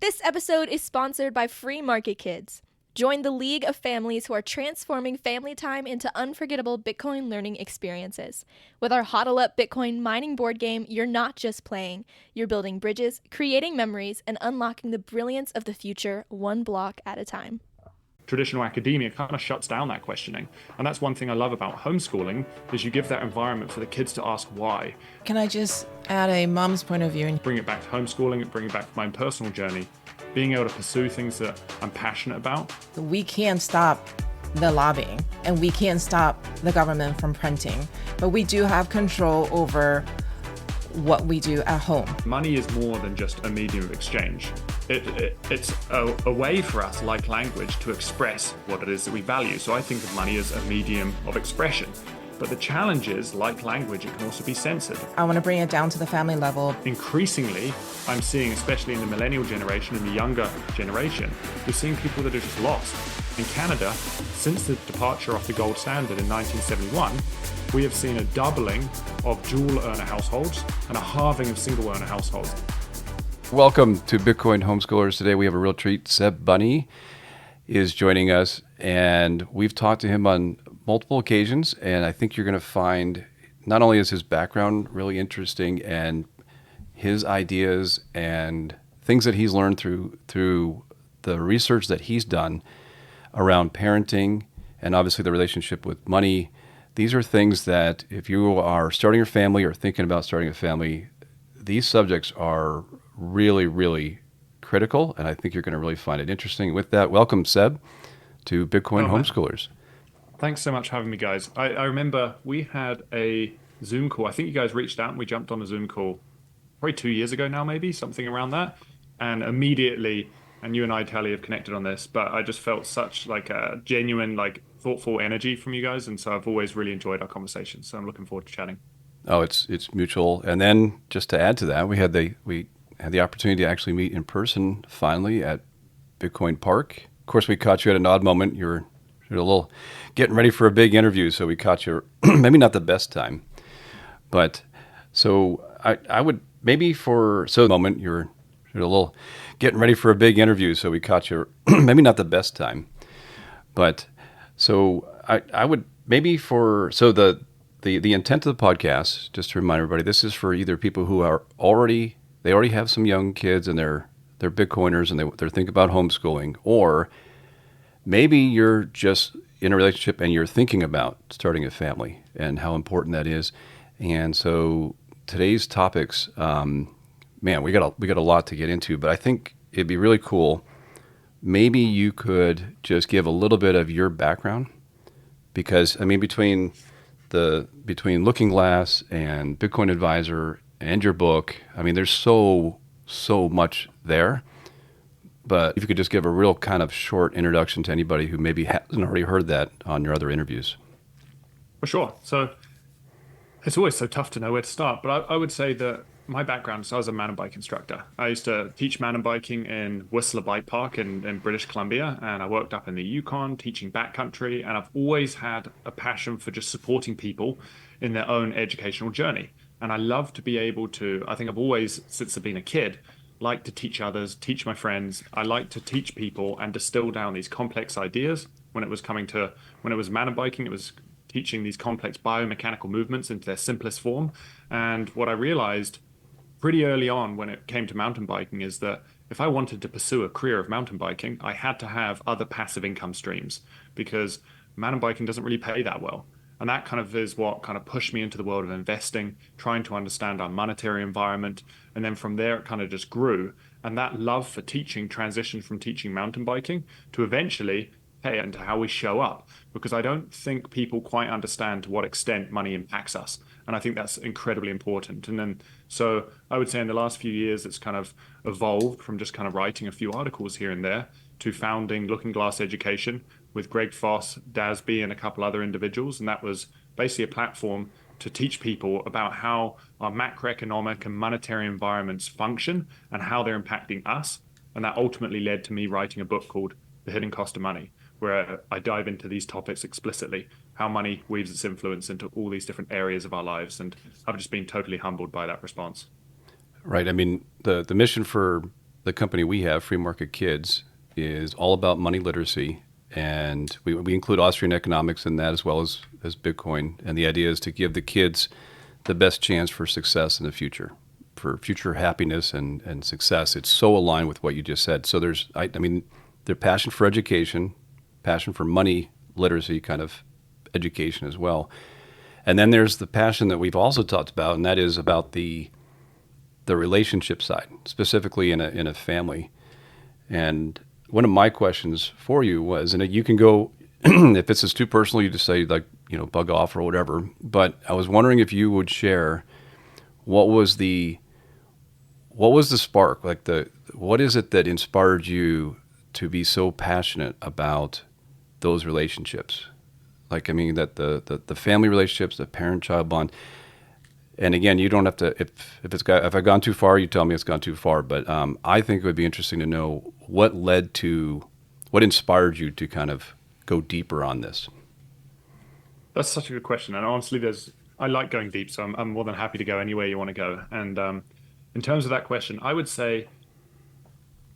This episode is sponsored by Free Market Kids. Join the league of families who are transforming family time into unforgettable Bitcoin learning experiences. With our HODL Up Bitcoin mining board game, you're not just playing, you're building bridges, creating memories, and unlocking the brilliance of the future one block at a time. Traditional academia kind of shuts down that questioning. And that's one thing I love about homeschooling, is you give that environment for the kids to ask why. Can I just add a mom's point of view? And bring it back to homeschooling, bring it back to my own personal journey, being able to pursue things that I'm passionate about. We can't stop the lobbying and we can't stop the government from printing, but we do have control over what we do at home. Money is more than just a medium of exchange. It's a way for us, like language, to express what it is that we value. So I think of money as a medium of expression. But the challenge is, like language, it can also be censored. I want to bring it down to the family level. Increasingly, I'm seeing, especially in the millennial generation and the younger generation, we're seeing people that are just lost. In Canada, since the departure off the gold standard in 1971, we have seen a doubling of dual earner households and a halving of single earner households. Welcome to Bitcoin Homeschoolers. Today we have a real treat. Seb Bunney is joining us, and we've talked to him on multiple occasions, and I think you're going to find not only is his background really interesting and his ideas and things that he's learned through the research that he's done around parenting and obviously the relationship with money. These are things that if you are starting a family or thinking about starting a family, these subjects are really, really critical, and I think you're going to really find it interesting. With that, welcome, Seb, to Bitcoin Homeschoolers. Thanks so much for having me, guys. I remember we had a Zoom call. I think you guys reached out and we jumped on a Zoom call probably 2 years ago now, maybe, something around that. And immediately, and you and I, Tally, have connected on this, but I just felt such like a genuine, like thoughtful energy from you guys. And so I've always really enjoyed our conversations. So I'm looking forward to chatting. Oh, it's mutual. And then just to add to that, we had the opportunity to actually meet in person finally at Bitcoin Park. Of course, we caught you at an odd moment. You're a little getting ready for a big interview, so we caught you maybe not the best time. But so I would maybe for so moment you're a little getting ready for a big interview, so we caught you maybe not the best time. But so I would maybe for so the intent of the podcast, just to remind everybody, this is for either people who are already have some young kids and they're Bitcoiners and they're thinking about homeschooling, or maybe you're just in a relationship and you're thinking about starting a family and how important that is. And so today's topics, man, we got a lot to get into, but I think it'd be really cool. Maybe you could just give a little bit of your background, because I mean, between Looking Glass and Bitcoin Advisor and your book, I mean, there's so much there. But if you could just give a real kind of short introduction to anybody who maybe hasn't already heard that on your other interviews. For sure. So it's always so tough to know where to start. But I would say that my background, so I was a mountain bike instructor. I used to teach mountain biking in Whistler Bike Park in British Columbia. And I worked up in the Yukon teaching backcountry. And I've always had a passion for just supporting people in their own educational journey. And I love to be able to, I think I've always, since I've been a kid, like to teach others, teach my friends. I like to teach people and distill down these complex ideas. When it was mountain biking, it was teaching these complex biomechanical movements into their simplest form. And what I realized pretty early on when it came to mountain biking is that if I wanted to pursue a career of mountain biking, I had to have other passive income streams, because mountain biking doesn't really pay that well. And that kind of is what kind of pushed me into the world of investing, trying to understand our monetary environment. And then from there, it kind of just grew. And that love for teaching transitioned from teaching mountain biking to eventually, hey, into how we show up. Because I don't think people quite understand to what extent money impacts us. And I think that's incredibly important. And then, so I would say in the last few years, it's kind of evolved from just kind of writing a few articles here and there to founding Looking Glass Education with Greg Foss, Dasby, and a couple other individuals. And that was basically a platform to teach people about how our macroeconomic and monetary environments function and how they're impacting us. And that ultimately led to me writing a book called The Hidden Cost of Money, where I dive into these topics explicitly, how money weaves its influence into all these different areas of our lives. And I've just been totally humbled by that response. Right. I mean, the mission for the company we have, Free Market Kids, is all about money literacy. And we include Austrian economics in that as well as Bitcoin. And the idea is to give the kids the best chance for success in the future, for future happiness and success. It's so aligned with what you just said. So I mean, their passion for education, passion for money literacy kind of education as well. And then there's the passion that we've also talked about, and that is about the relationship side, specifically in a family. And one of my questions for you was, and you can go, if this is too personal, you just say like, bug off or whatever. But I was wondering if you would share what was the spark, like what is it that inspired you to be so passionate about those relationships? Like, I mean, that the family relationships, the parent-child bond. And again, you don't have to, if I've gone too far, you tell me it's gone too far. But I think it would be interesting to know what inspired you to kind of go deeper on this. That's such a good question. And honestly, I like going deep, so I'm more than happy to go anywhere you want to go. And in terms of that question, I would say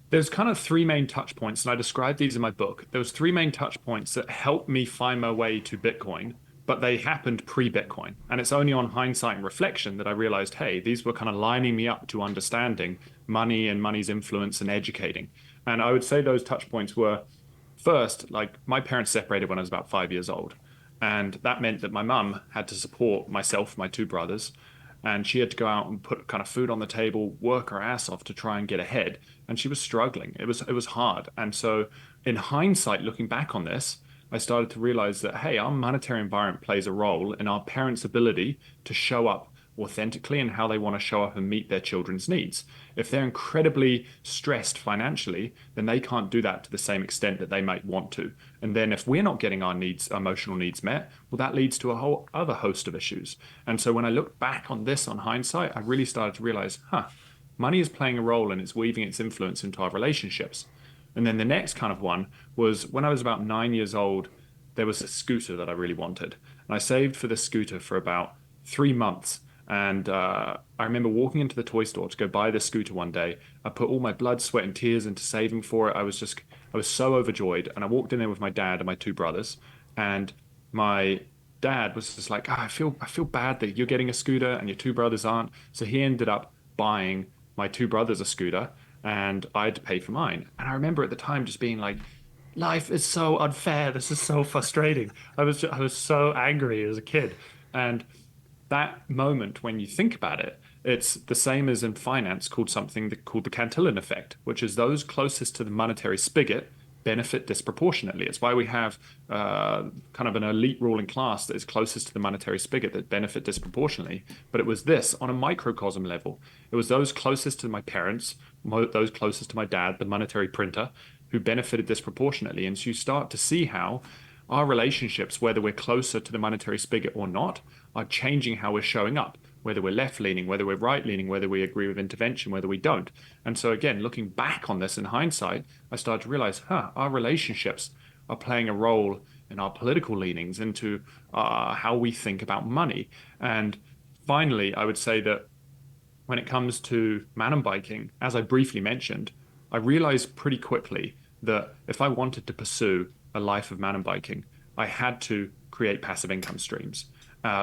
there's kind of three main touch points, and I described these in my book. There was three main touch points that helped me find my way to Bitcoin, but they happened pre-Bitcoin. And it's only on hindsight and reflection that I realized, hey, these were kind of lining me up to understanding money and money's influence and educating. And I would say those touch points were, first, like my parents separated when I was about 5 years old. And that meant that my mum had to support myself, my two brothers, and she had to go out and put kind of food on the table, work her ass off to try and get ahead. And she was struggling. It was hard. And so in hindsight, looking back on this, I started to realize that, hey, our monetary environment plays a role in our parents' ability to show up authentically and how they want to show up and meet their children's needs. If they're incredibly stressed financially, then they can't do that to the same extent that they might want to. And then if we're not getting our emotional needs met, well, that leads to a whole other host of issues. And so when I look back on this on hindsight, I really started to realize, money is playing a role and it's weaving its influence into our relationships. And then the next kind of one was when I was about 9 years old, there was a scooter that I really wanted. And I saved for the scooter for about 3 months. And I remember walking into the toy store to go buy this scooter one day. I put all my blood, sweat, and tears into saving for it. I was so overjoyed. And I walked in there with my dad and my two brothers. And my dad was just like, I feel bad that you're getting a scooter and your two brothers aren't. So he ended up buying my two brothers a scooter, and I had to pay for mine. And I remember at the time just being like, life is so unfair. This is so frustrating. I was so angry as a kid. And that moment, when you think about it, it's the same as in finance, called the Cantillon effect, which is those closest to the monetary spigot benefit disproportionately. It's why we have kind of an elite ruling class that is closest to the monetary spigot that benefit disproportionately. But it was this on a microcosm level. It was those closest to my parents, those closest to my dad, the monetary printer, who benefited disproportionately. And so you start to see how our relationships, whether we're closer to the monetary spigot or not, are changing how we're showing up, whether we're left-leaning, whether we're right-leaning, whether we agree with intervention, whether we don't. And so again, looking back on this in hindsight, I started to realize, our relationships are playing a role in our political leanings, into how we think about money. And finally, I would say that when it comes to mountain biking, as I briefly mentioned, I realized pretty quickly that if I wanted to pursue a life of mountain biking, I had to create passive income streams,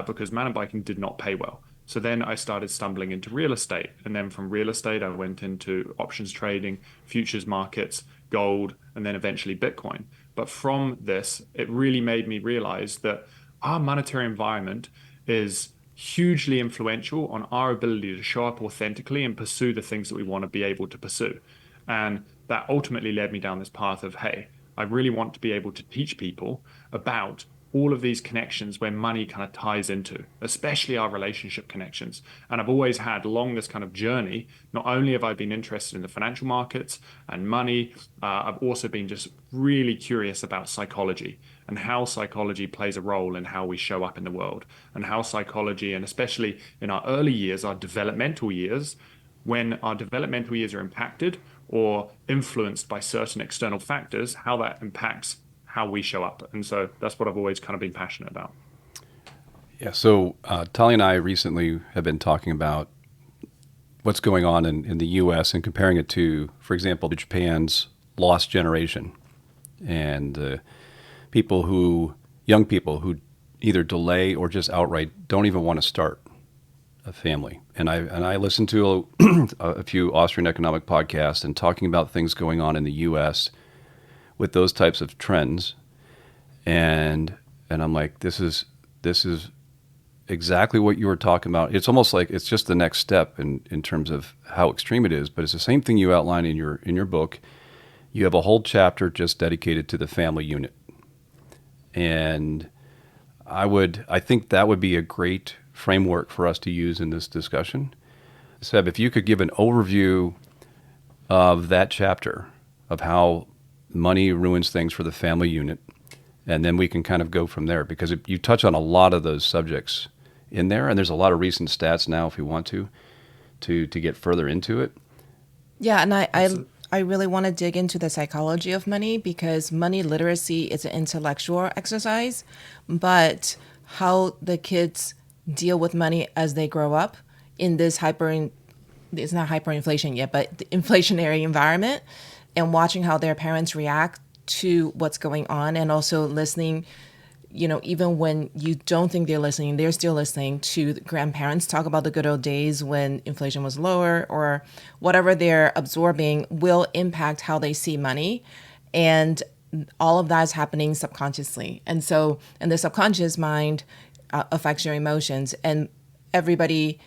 because mountain biking did not pay well. So then I started stumbling into real estate. And then from real estate, I went into options trading, futures markets, gold, and then eventually Bitcoin. But from this, it really made me realize that our monetary environment is hugely influential on our ability to show up authentically and pursue the things that we want to be able to pursue. And that ultimately led me down this path of, hey, I really want to be able to teach people about all of these connections where money kind of ties into, especially our relationship connections. And I've always had along this kind of journey, not only have I been interested in the financial markets and money, I've also been just really curious about psychology and how psychology plays a role in how we show up in the world, and how psychology, and especially in our early years, our developmental years, when our developmental years are impacted or influenced by certain external factors, how that impacts how we show up. And so that's what I've always kind of been passionate about. Yeah. So Talia and I recently have been talking about what's going on in the U.S. and comparing it to, for example, Japan's lost generation and young people who either delay or just outright don't even want to start a family. And I listened to a few Austrian economic podcasts and talking about things going on in the U.S. with those types of trends, and I'm like, this is exactly what you were talking about. It's almost like it's just the next step in terms of how extreme it is, but it's the same thing you outline in your book. You have a whole chapter just dedicated to the family unit. And I think that would be a great framework for us to use in this discussion. Seb, if you could give an overview of that chapter of how money ruins things for the family unit, and then we can kind of go from there, because you touch on a lot of those subjects in there, and there's a lot of recent stats now if you want to get further into it. Yeah, and I really want to dig into the psychology of money, because money literacy is an intellectual exercise, but how the kids deal with money as they grow up in this it's not hyperinflation yet, but the inflationary environment, and watching how their parents react to what's going on, and also listening, even when you don't think they're listening, they're still listening to the grandparents talk about the good old days when inflation was lower, or whatever they're absorbing will impact how they see money. And all of that is happening subconsciously. And so, and the subconscious mind affects your emotions, and everybody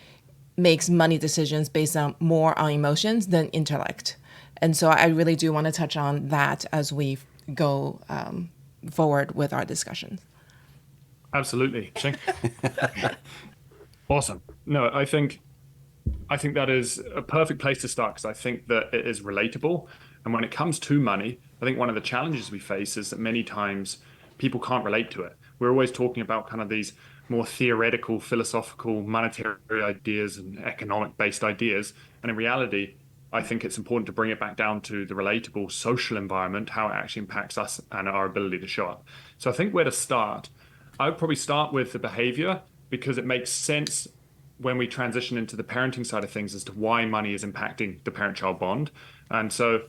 makes money decisions based on more on emotions than intellect. And so I really do want to touch on that as we go forward with our discussions. Absolutely. Awesome. No, I think that is a perfect place to start, because I think that it is relatable. And when it comes to money, I think one of the challenges we face is that many times people can't relate to it. We're always talking about kind of these more theoretical, philosophical, monetary ideas and economic-based ideas. And in reality, I think it's important to bring it back down to the relatable social environment, how it actually impacts us and our ability to show up. So I think where to start, I would probably start with the behavior, because it makes sense when we transition into the parenting side of things as to why money is impacting the parent-child bond. And so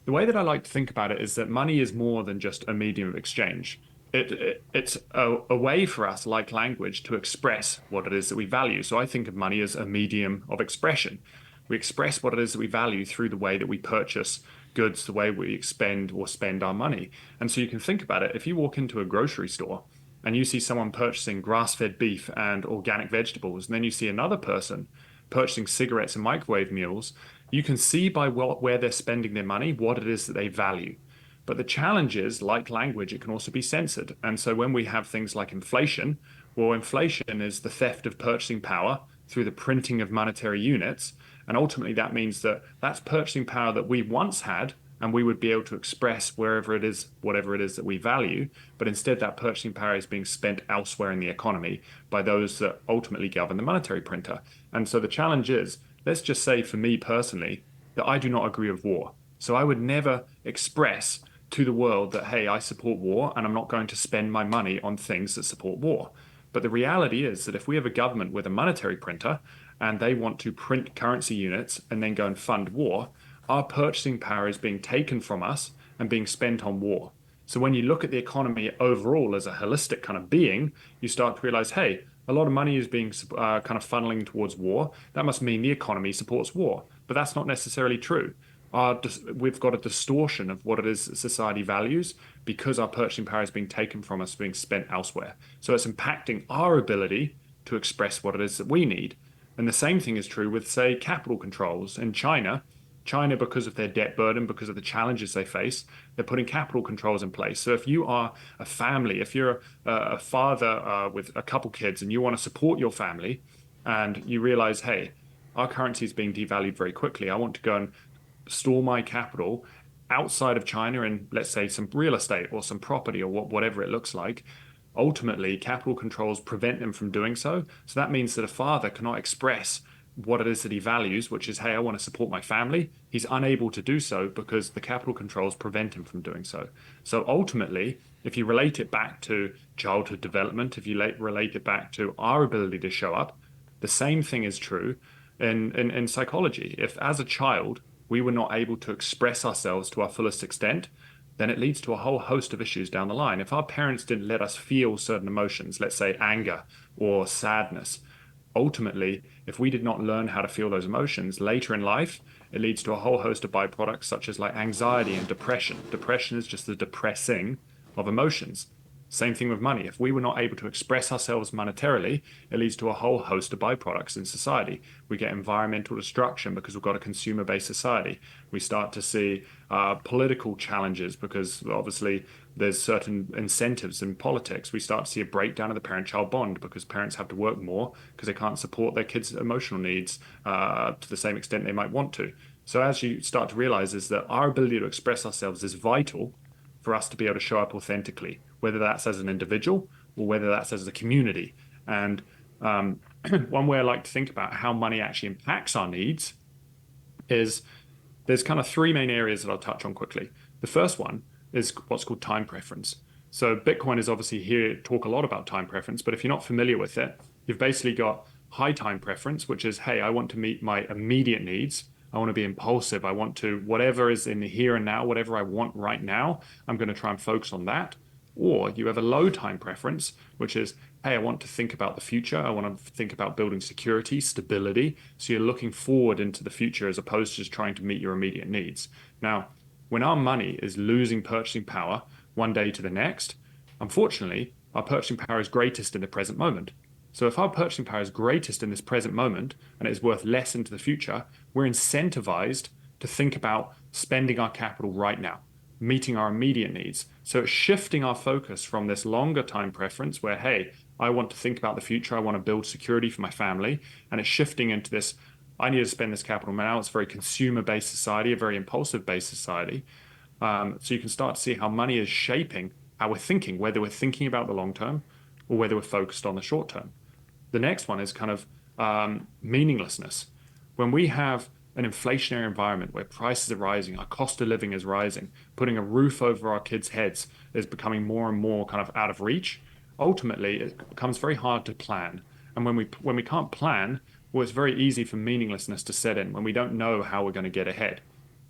the way that I like to think about it is that money is more than just a medium of exchange. It's a way for us, like language, to express what it is that we value. So I think of money as a medium of expression. We express what it is that we value through the way that we purchase goods, the way we expend or spend our money. And so you can think about it. If you walk into a grocery store and you see someone purchasing grass-fed beef and organic vegetables, and then you see another person purchasing cigarettes and microwave meals, you can see by where they're spending their money what it is that they value. But the challenge is, like language, it can also be censored. And so when we have things like inflation, well, inflation is the theft of purchasing power through the printing of monetary units. And ultimately, that means that that's purchasing power that we once had, and we would be able to express wherever it is, whatever it is that we value. But instead, that purchasing power is being spent elsewhere in the economy by those that ultimately govern the monetary printer. And so the challenge is, let's just say for me personally, that I do not agree with war. So I would never express to the world that, hey, I support war and I'm not going to spend my money on things that support war. But the reality is that if we have a government with a monetary printer and they want to print currency units and then go and fund war, our purchasing power is being taken from us and being spent on war. So when you look at the economy overall as a holistic kind of being, you start to realize, hey, a lot of money is being kind of funneling towards war. That must mean the economy supports war. But that's not necessarily true. We've got a distortion of what it is that society values, because our purchasing power is being taken from us, being spent elsewhere. So it's impacting our ability to express what it is that we need. And the same thing is true with, say, capital controls. In China, because of their debt burden, because of the challenges they face, they're putting capital controls in place. So if you are a family, if you're a father with a couple kids and you want to support your family, and you realize, hey, our currency is being devalued very quickly, I want to go and store my capital outside of China in, let's say, some real estate or some property or whatever it looks like. Ultimately, capital controls prevent them from doing so. So that means that a father cannot express what it is that he values, which is, hey, I want to support my family. He's unable to do so because the capital controls prevent him from doing so. So ultimately, if you relate it back to childhood development, if you relate it back to our ability to show up, the same thing is true in psychology. If as a child we were not able to express ourselves to our fullest extent, then it leads to a whole host of issues down the line. If our parents didn't let us feel certain emotions, let's say anger or sadness, ultimately, if we did not learn how to feel those emotions later in life, it leads to a whole host of byproducts such as like anxiety and depression. Depression is just the depressing of emotions. Same thing with money. If we were not able to express ourselves monetarily, it leads to a whole host of byproducts in society. We get environmental destruction because we've got a consumer-based society. We start to see political challenges because obviously there's certain incentives in politics. We start to see a breakdown of the parent-child bond because parents have to work more because they can't support their kids' emotional needs to the same extent they might want to. So as you start to realize is that our ability to express ourselves is vital for us to be able to show up authentically, whether that's as an individual or whether that's as a community. And one way I like to think about how money actually impacts our needs is there's kind of three main areas that I'll touch on quickly. The first one is what's called time preference. So Bitcoin is obviously here talk a lot about time preference, but if you're not familiar with it, you've basically got high time preference, which is, hey, I want to meet my immediate needs. I want to be impulsive. I want to, whatever is in the here and now, whatever I want right now, I'm going to try and focus on that. Or you have a low time preference, which is, hey, I want to think about the future. I want to think about building security, stability. So you're looking forward into the future as opposed to just trying to meet your immediate needs. Now, when our money is losing purchasing power one day to the next, unfortunately, our purchasing power is greatest in the present moment. So if our purchasing power is greatest in this present moment and it is worth less into the future, we're incentivized to think about spending our capital right now, meeting our immediate needs. So it's shifting our focus from this longer time preference where, hey, I want to think about the future, I want to build security for my family, and it's shifting into this, I need to spend this capital now. It's a very consumer-based society, a very impulsive-based society. So you can start to see how money is shaping how we're thinking, whether we're thinking about the long term or whether we're focused on the short term. The next one is kind of meaninglessness. When we have an inflationary environment where prices are rising, our cost of living is rising, putting a roof over our kids' heads is becoming more and more kind of out of reach, ultimately it becomes very hard to plan. And when we can't plan, well, it's very easy for meaninglessness to set in when we don't know how we're going to get ahead.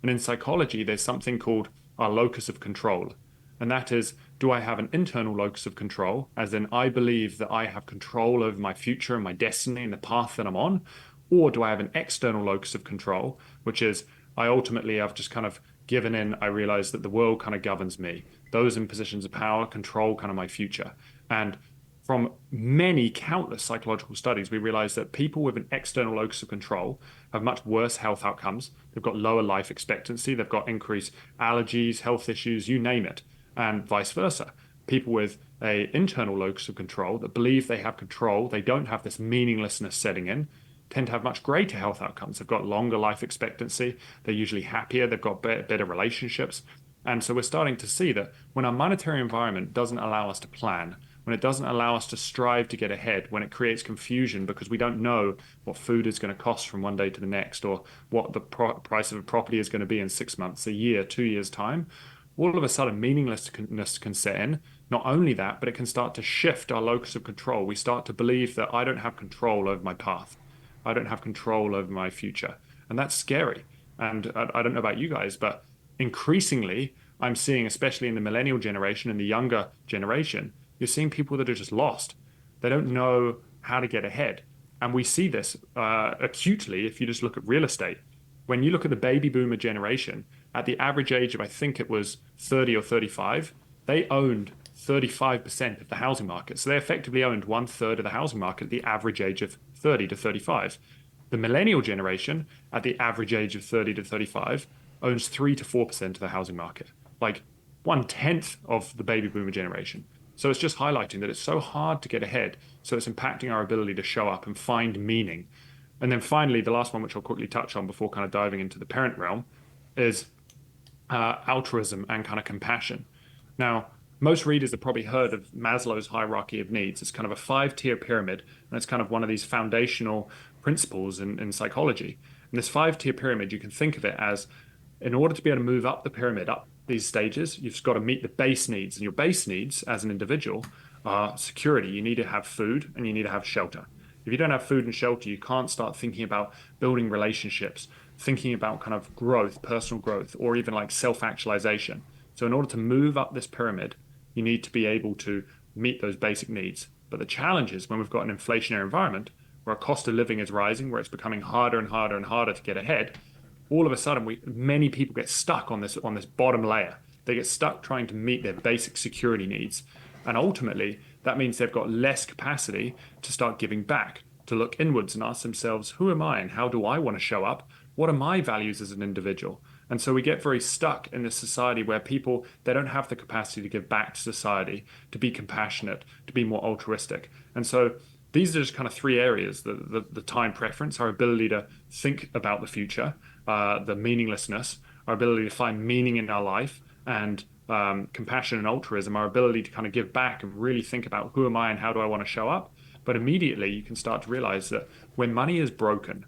And in psychology, there's something called our locus of control. And that is, do I have an internal locus of control, as in I believe that I have control over my future and my destiny and the path that I'm on? Or do I have an external locus of control, which is I ultimately have just kind of given in, I realize that the world kind of governs me. Those in positions of power control kind of my future. And from many countless psychological studies, we realize that people with an external locus of control have much worse health outcomes. They've got lower life expectancy. They've got increased allergies, health issues, you name it, and vice versa. People with an internal locus of control that believe they have control, they don't have this meaninglessness setting in, tend to have much greater health outcomes. They've got longer life expectancy. They're usually happier. They've got better relationships. And so we're starting to see that when our monetary environment doesn't allow us to plan, when it doesn't allow us to strive to get ahead, when it creates confusion because we don't know what food is going to cost from one day to the next or what the price of a property is going to be in 6 months, a year, 2 years' time, all of a sudden meaninglessness can set in. Not only that, but it can start to shift our locus of control. We start to believe that I don't have control over my path. I don't have control over my future. And that's scary. And I don't know about you guys, but increasingly, I'm seeing, especially in the millennial generation and the younger generation, you're seeing people that are just lost. They don't know how to get ahead. And we see this acutely if you just look at real estate. When you look at the baby boomer generation, at the average age of, I think it was 30 or 35, they owned 35% of the housing market. So they effectively owned 1/3 of the housing market at the average age of 30 to 35. The millennial generation, at the average age of 30 to 35, owns 3 to 4% of the housing market, like 1/10 of the baby boomer generation. So it's just highlighting that it's so hard to get ahead. So it's impacting our ability to show up and find meaning. And then finally, the last one, which I'll quickly touch on before kind of diving into the parent realm, is altruism and kind of compassion. Now, most readers have probably heard of Maslow's hierarchy of needs. It's kind of a 5-tier pyramid, and it's kind of one of these foundational principles in psychology. And this 5-tier pyramid, you can think of it as, in order to be able to move up the pyramid, up these stages, you've got to meet the base needs. And your base needs as an individual are security. You need to have food and you need to have shelter. If you don't have food and shelter, you can't start thinking about building relationships, thinking about kind of growth, personal growth, or even like self-actualization. So in order to move up this pyramid, you need to be able to meet those basic needs. But the challenge is when we've got an inflationary environment where our cost of living is rising, where it's becoming harder and harder and harder to get ahead, all of a sudden many people get stuck on this bottom layer. They get stuck trying to meet their basic security needs. And ultimately, that means they've got less capacity to start giving back, to look inwards and ask themselves, who am I and how do I want to show up? What are my values as an individual? And so we get very stuck in this society where people, they don't have the capacity to give back to society, to be compassionate, to be more altruistic. And so these are just kind of three areas: the time preference, our ability to think about the future, the meaninglessness, our ability to find meaning in our life, and compassion and altruism, our ability to kind of give back and really think about who am I and how do I want to show up. But immediately you can start to realize that when money is broken,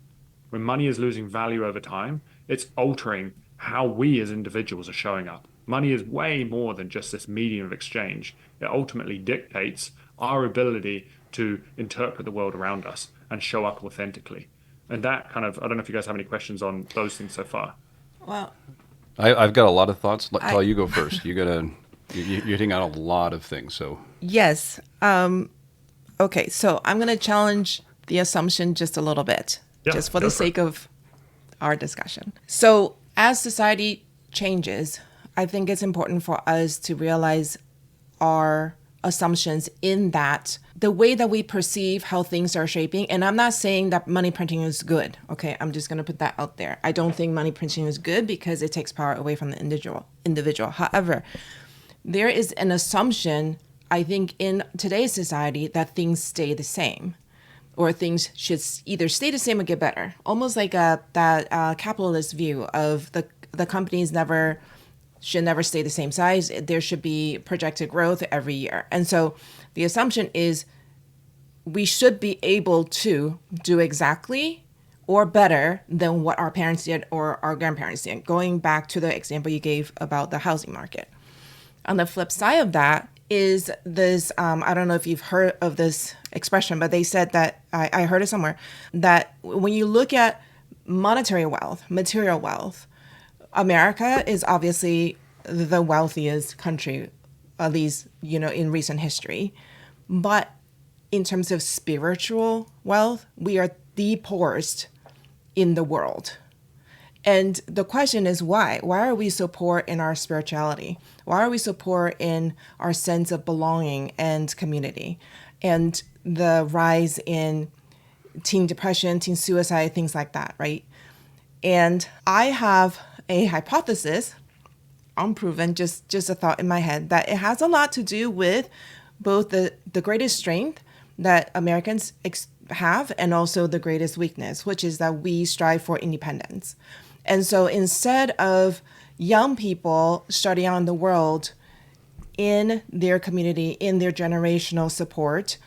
when money is losing value over time, it's altering how we as individuals are showing up. Money is way more than just this medium of exchange. It ultimately dictates our ability to interpret the world around us and show up authentically. And that kind of, I don't know if you guys have any questions on those things so far. Well, I've got a lot of thoughts. Tell you go first. You're hitting on a lot of things. So yes. Okay, so I'm going to challenge the assumption just a little bit, just for the sake of our discussion. So as society changes, I think it's important for us to realize our assumptions in that the way that we perceive how things are shaping. And I'm not saying that money printing is good. Okay, I'm just going to put that out there. I don't think money printing is good because it takes power away from the individual. However, there is an assumption, I think, in today's society that things stay the same, or things should either stay the same or get better. Almost like that capitalist view of the companies should never stay the same size. There should be projected growth every year. And so the assumption is we should be able to do exactly or better than what our parents did or our grandparents did, going back to the example you gave about the housing market. On the flip side of that is this, I don't know if you've heard of this expression, but they said that, I heard it somewhere, that when you look at monetary wealth, material wealth, America is obviously the wealthiest country, at least, in recent history. But in terms of spiritual wealth, we are the poorest in the world. And the question is why? Why are we so poor in our spirituality? Why are we so poor in our sense of belonging and community? And the rise in teen depression, teen suicide, things like that, right? And I have a hypothesis, unproven, just a thought in my head, that it has a lot to do with both the greatest strength that Americans have and also the greatest weakness, which is that we strive for independence. And so instead of young people starting out in the world in their community, in their generational support,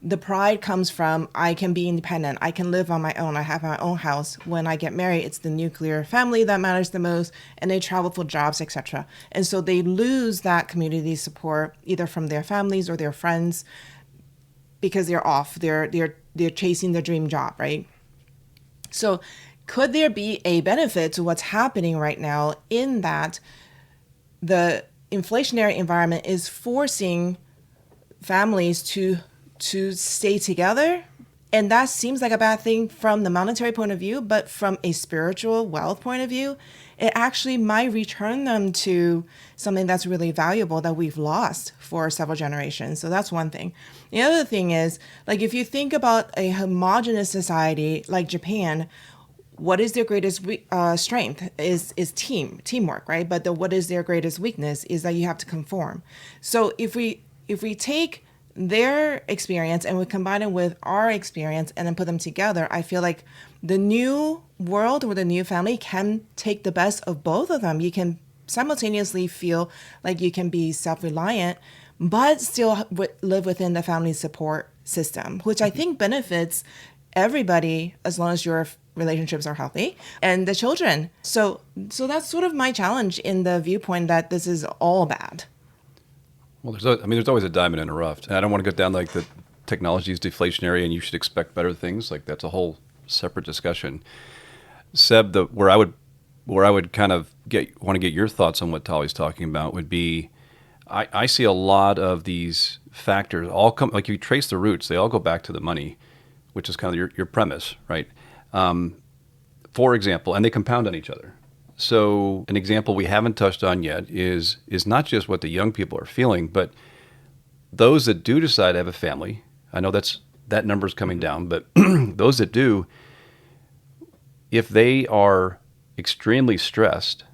the pride comes from, I can be independent, I can live on my own, I have my own house. When I get married, it's the nuclear family that matters the most, and they travel for jobs, etc. And so they lose that community support either from their families or their friends because they're off, they're chasing their dream job, right? So could there be a benefit to what's happening right now in that the inflationary environment is forcing families to stay together? And that seems like a bad thing from the monetary point of view, but from a spiritual wealth point of view, it actually might return them to something that's really valuable that we've lost for several generations. So that's one thing. The other thing is, like, if you think about a homogenous society like Japan, what is their greatest strength is teamwork, right? But what is their greatest weakness is that you have to conform. So if we take their experience and we combine it with our experience and then put them together, I feel like the new world or the new family can take the best of both of them. You can simultaneously feel like you can be self-reliant, but still live within the family support system, which I think benefits everybody as long as your relationships are healthy and the children. So that's sort of my challenge in the viewpoint that this is all bad. Well, there's always a diamond in a rough. And I don't want to go down like technology is deflationary and you should expect better things. Like that's a whole separate discussion. Seb, where I would kind of want to get your thoughts on what Tali's talking about would be, I see a lot of these factors all come, like you trace the roots, they all go back to the money, which is kind of your premise, right? For example, and they compound on each other. So an example we haven't touched on yet is not just what the young people are feeling, but those that do decide to have a family. I know that number's coming down, but those that do, if they are extremely stressed,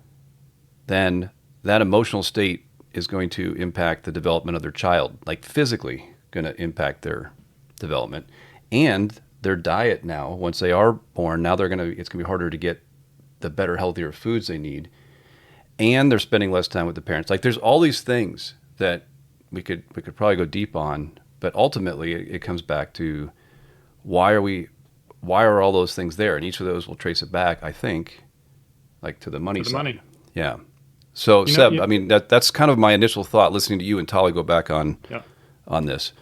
then that emotional state is going to impact the development of their child, like physically going to impact their development. And their diet now, once they are born, now it's going to be harder to get the better, healthier foods they need. And they're spending less time with the parents. Like there's all these things that we could probably go deep on, but ultimately it comes back to why are all those things there? And each of those will trace it back, I think, like to the money side. Money. Yeah. So Seb, I mean, that's kind of my initial thought listening to you and Tali go back on this.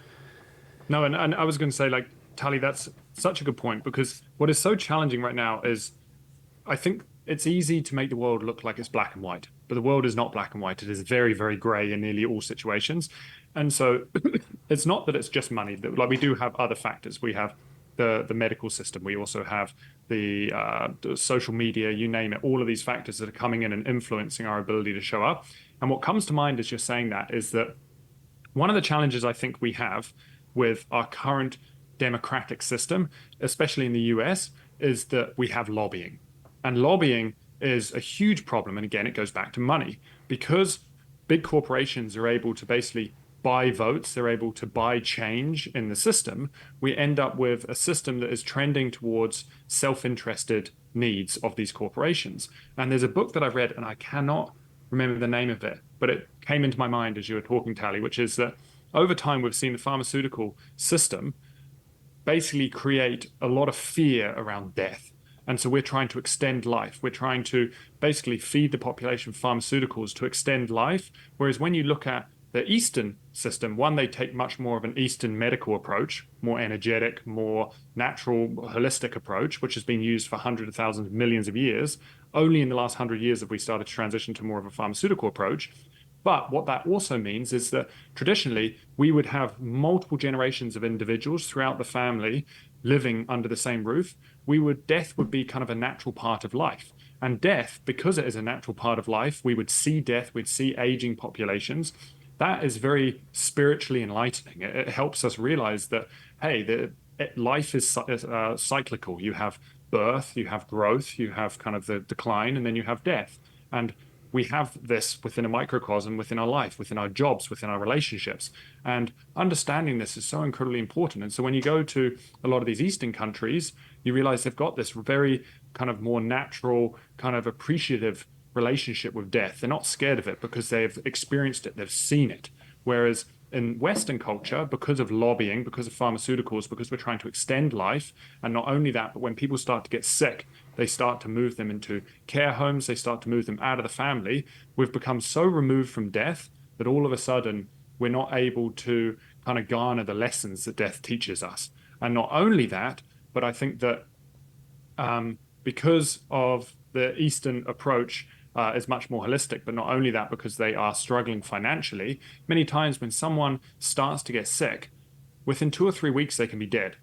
No, and I was going to say, like, Tali, that's such a good point, because what is so challenging right now is I think it's easy to make the world look like it's black and white, but the world is not black and white. It is very, very gray in nearly all situations. And so it's not that it's just money. Like we do have other factors. We have the medical system. We also have the social media, you name it, all of these factors that are coming in and influencing our ability to show up. And what comes to mind as you're saying that is that one of the challenges I think we have with our current democratic system, especially in the US, is that we have lobbying. And lobbying is a huge problem. And again, it goes back to money, because big corporations are able to basically buy votes, they're able to buy change in the system. We end up with a system that is trending towards self-interested needs of these corporations. And there's a book that I've read, and I cannot remember the name of it, but it came into my mind as you were talking, Tali, which is that over time we've seen the pharmaceutical system basically create a lot of fear around death. And so we're trying to extend life. We're trying to basically feed the population pharmaceuticals to extend life. Whereas when you look at the Eastern system, one, they take much more of an Eastern medical approach, more energetic, more natural, holistic approach, which has been used for hundreds of thousands, millions of years. Only in the last 100 years have we started to transition to more of a pharmaceutical approach. But what that also means is that traditionally we would have multiple generations of individuals throughout the family living under the same roof. Death would be kind of a natural part of life. And death, because it is a natural part of life, we would see death, we'd see aging populations. That is very spiritually enlightening. It helps us realize that, hey, life is cyclical. You have birth, you have growth, you have kind of the decline, and then you have death. And we have this within a microcosm, within our life, within our jobs, within our relationships. And understanding this is so incredibly important. And so when you go to a lot of these Eastern countries, you realize they've got this very kind of more natural, kind of appreciative relationship with death. They're not scared of it because they've experienced it, they've seen it. Whereas in Western culture, because of lobbying, because of pharmaceuticals, because we're trying to extend life, and not only that, but when people start to get sick, they start to move them into care homes, they start to move them out of the family. We've become so removed from death that all of a sudden we're not able to kind of garner the lessons that death teaches us. And not only that, but I think that because of the Eastern approach, is much more holistic, but not only that, because they are struggling financially. Many times when someone starts to get sick, within 2 or 3 weeks, they can be dead.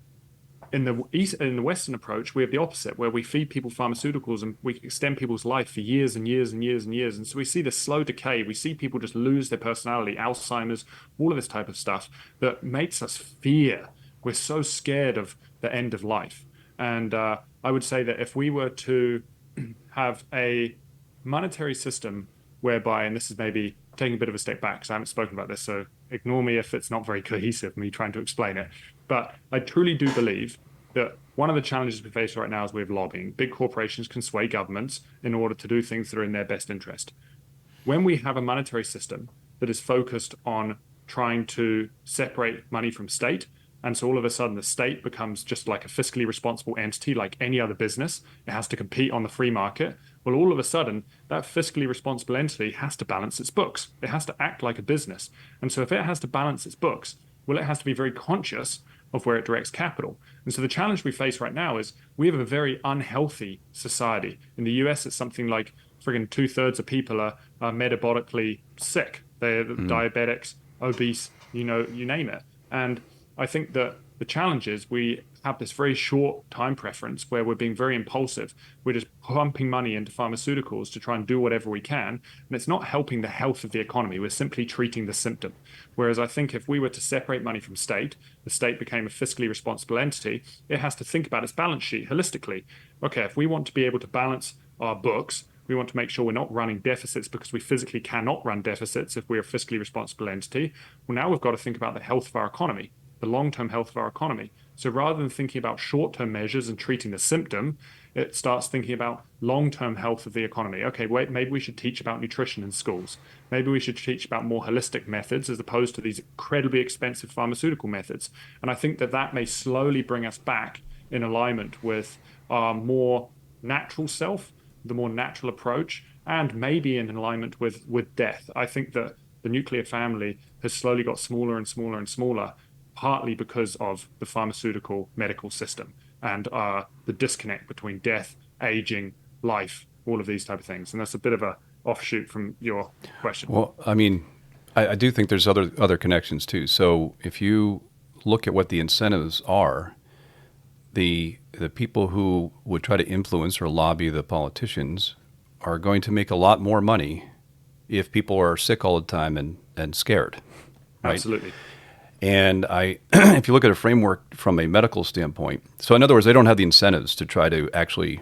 In the Western approach, we have the opposite, where we feed people pharmaceuticals and we extend people's life for years and years and years and years. And so we see this slow decay. We see people just lose their personality, Alzheimer's, all of this type of stuff that makes us fear. We're so scared of the end of life. And I would say that if we were to have a monetary system whereby, and this is maybe taking a bit of a step back because I haven't spoken about this, so ignore me if it's not very cohesive, me trying to explain it. But I truly do believe that one of the challenges we face right now is with lobbying. Big corporations can sway governments in order to do things that are in their best interest. When we have a monetary system that is focused on trying to separate money from state, and so all of a sudden the state becomes just like a fiscally responsible entity like any other business. It has to compete on the free market. Well, all of a sudden, that fiscally responsible entity has to balance its books. It has to act like a business. And so if it has to balance its books, Well, it has to be very conscious of where it directs capital. And so the challenge we face right now is we have a very unhealthy society. In the US, it's something like friggin' 2/3 of people are metabolically sick. They're diabetics, obese, you name it. And I think that the challenge is we have this very short time preference where we're being very impulsive. We're just pumping money into pharmaceuticals to try and do whatever we can. And it's not helping the health of the economy. We're simply treating the symptom. Whereas I think if we were to separate money from state, the state became a fiscally responsible entity, it has to think about its balance sheet holistically. Okay, if we want to be able to balance our books, we want to make sure we're not running deficits because we physically cannot run deficits if we're a fiscally responsible entity. Well, now we've got to think about the health of our economy, the long-term health of our economy. So rather than thinking about short-term measures and treating the symptom, it starts thinking about long-term health of the economy. Okay, wait, maybe we should teach about nutrition in schools. Maybe we should teach about more holistic methods as opposed to these incredibly expensive pharmaceutical methods. And I think that that may slowly bring us back in alignment with our more natural self, the more natural approach, and maybe in alignment with death. I think that the nuclear family has slowly got smaller and smaller and smaller, partly because of the pharmaceutical medical system and the disconnect between death, aging, life, all of these type of things. And that's a bit of a offshoot from your question. Well, I mean, I do think there's other connections too. So if you look at what the incentives are, the people who would try to influence or lobby the politicians are going to make a lot more money if people are sick all the time and scared. Right? Absolutely. And if you look at a framework from a medical standpoint, so in other words, they don't have the incentives to try to actually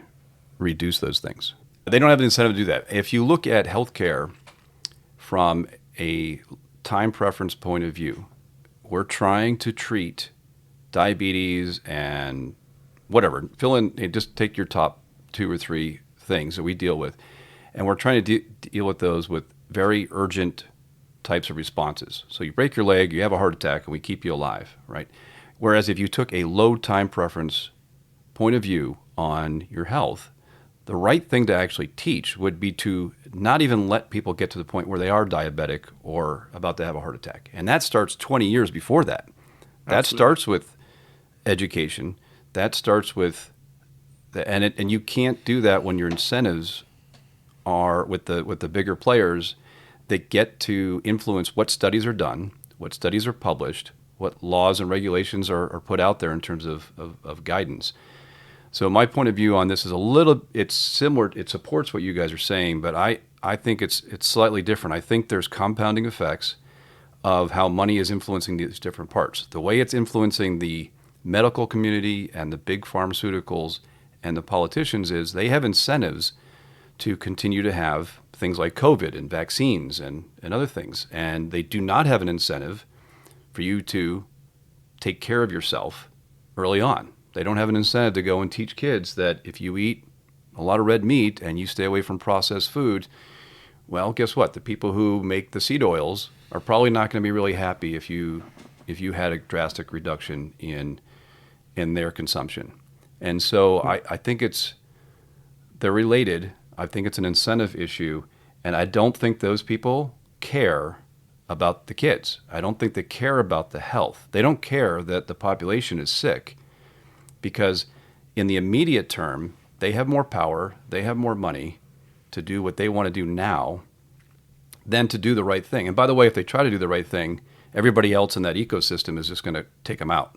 reduce those things. They don't have the incentive to do that. If you look at healthcare from a time preference point of view, we're trying to treat diabetes and whatever, just take your top 2 or 3 things that we deal with, and we're trying to deal with those with very urgent types of responses. So you break your leg, you have a heart attack, and we keep you alive, right? Whereas if you took a low time preference point of view on your health, the right thing to actually teach would be to not even let people get to the point where they are diabetic or about to have a heart attack. And that starts 20 years before that. That Absolutely. starts with education. That starts with, and you can't do that when your incentives are with the bigger players that get to influence what studies are done, what studies are published, what laws and regulations are put out there in terms of guidance. So my point of view on this is it's similar, it supports what you guys are saying, but I think it's slightly different. I think there's compounding effects of how money is influencing these different parts. The way it's influencing the medical community and the big pharmaceuticals and the politicians is they have incentives to continue to have things like COVID and vaccines and other things. And they do not have an incentive for you to take care of yourself early on. They don't have an incentive to go and teach kids that if you eat a lot of red meat and you stay away from processed food, well, guess what? The people who make the seed oils are probably not going to be really happy if you had a drastic reduction in their consumption. And so I think they're related. I think it's an incentive issue, and I don't think those people care about the kids. I don't think they care about the health. They don't care that the population is sick because in the immediate term, they have more power, they have more money to do what they want to do now than to do the right thing. And by the way, if they try to do the right thing, everybody else in that ecosystem is just going to take them out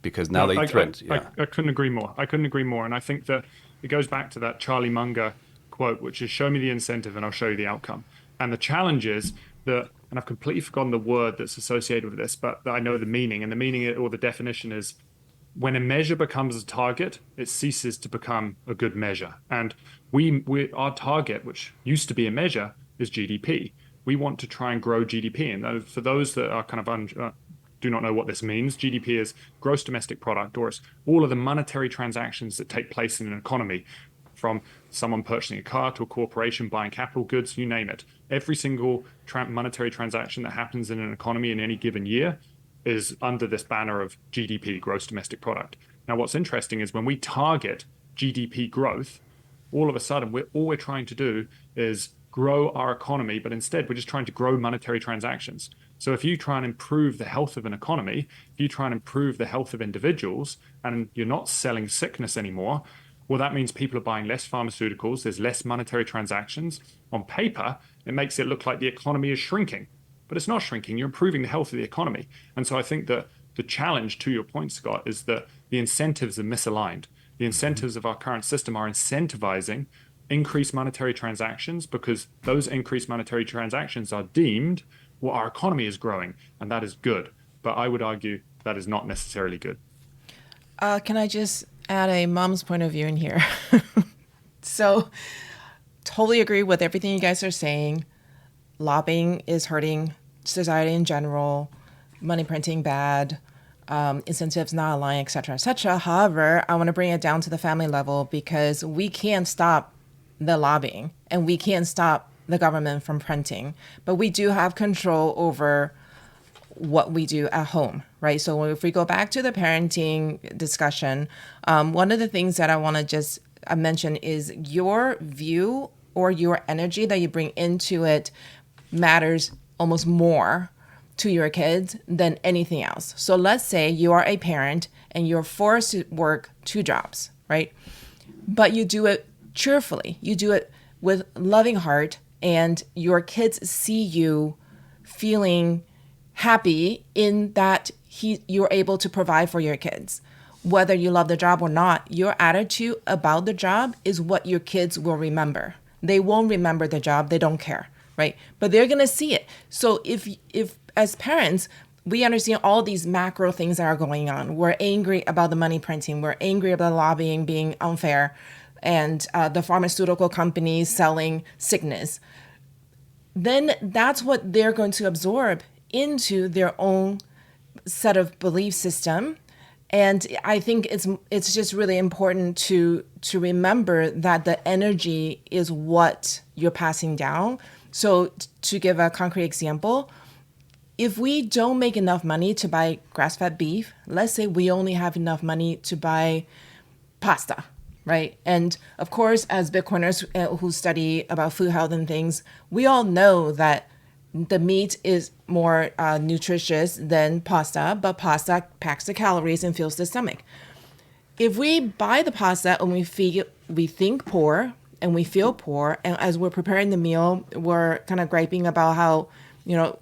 because now they threaten. I couldn't agree more. And I think that it goes back to that Charlie Munger quote, which is show me the incentive and I'll show you the outcome. And the challenge is that, and I've completely forgotten the word that's associated with this, but I know the meaning. And the meaning or the definition is when a measure becomes a target, it ceases to become a good measure. And our target, which used to be a measure, is GDP. We want to try and grow GDP. And for those that are kind of do not know what this means, GDP is gross domestic product, or it's all of the monetary transactions that take place in an economy, from someone purchasing a car to a corporation buying capital goods, you name it. Every single monetary transaction that happens in an economy in any given year is under this banner of GDP, gross domestic product. Now, what's interesting is when we target GDP growth, all of a sudden, all we're trying to do is grow our economy, but instead we're just trying to grow monetary transactions. So if you try and improve the health of an economy, if you try and improve the health of individuals, and you're not selling sickness anymore, well, that means people are buying less pharmaceuticals, there's less monetary transactions. On paper, it makes it look like the economy is shrinking, but it's not shrinking. You're improving the health of the economy. And so I think that the challenge, to your point, Scott, is that the incentives are misaligned. The incentives of our current system are incentivizing increased monetary transactions because those increased monetary transactions are deemed what our economy is growing, and that is good. But I would argue that is not necessarily good. Can I just add a mom's point of view in here? So, totally agree with everything you guys are saying. Lobbying is hurting society in general. Money printing bad. Incentives not aligned, etc., etc. However, I want to bring it down to the family level because we can't stop the lobbying and we can't stop the government from printing, but we do have control over what we do at home, right? So if we go back to the parenting discussion, one of the things that I want to just mention is your view or your energy that you bring into it matters almost more to your kids than anything else. So let's say you are a parent and you're forced to work 2 jobs, right? But you do it cheerfully. You do it with loving heart, and your kids see you feeling happy in that you're able to provide for your kids. Whether you love the job or not, your attitude about the job is what your kids will remember. They won't remember the job. They don't care, right? But they're going to see it. So if as parents, we understand all these macro things that are going on. We're angry about the money printing. We're angry about lobbying being unfair and the pharmaceutical companies selling sickness. Then that's what they're going to absorb into their own set of belief system. And I think it's just really important to remember that the energy is what you're passing down. So to give a concrete example, if we don't make enough money to buy grass-fed beef, let's say we only have enough money to buy pasta, right? And of course, as Bitcoiners who study about food health and things, we all know that the meat is more nutritious than pasta, but pasta packs the calories and fills the stomach. If we buy the pasta and we think poor and we feel poor, and as we're preparing the meal, we're kind of griping about how,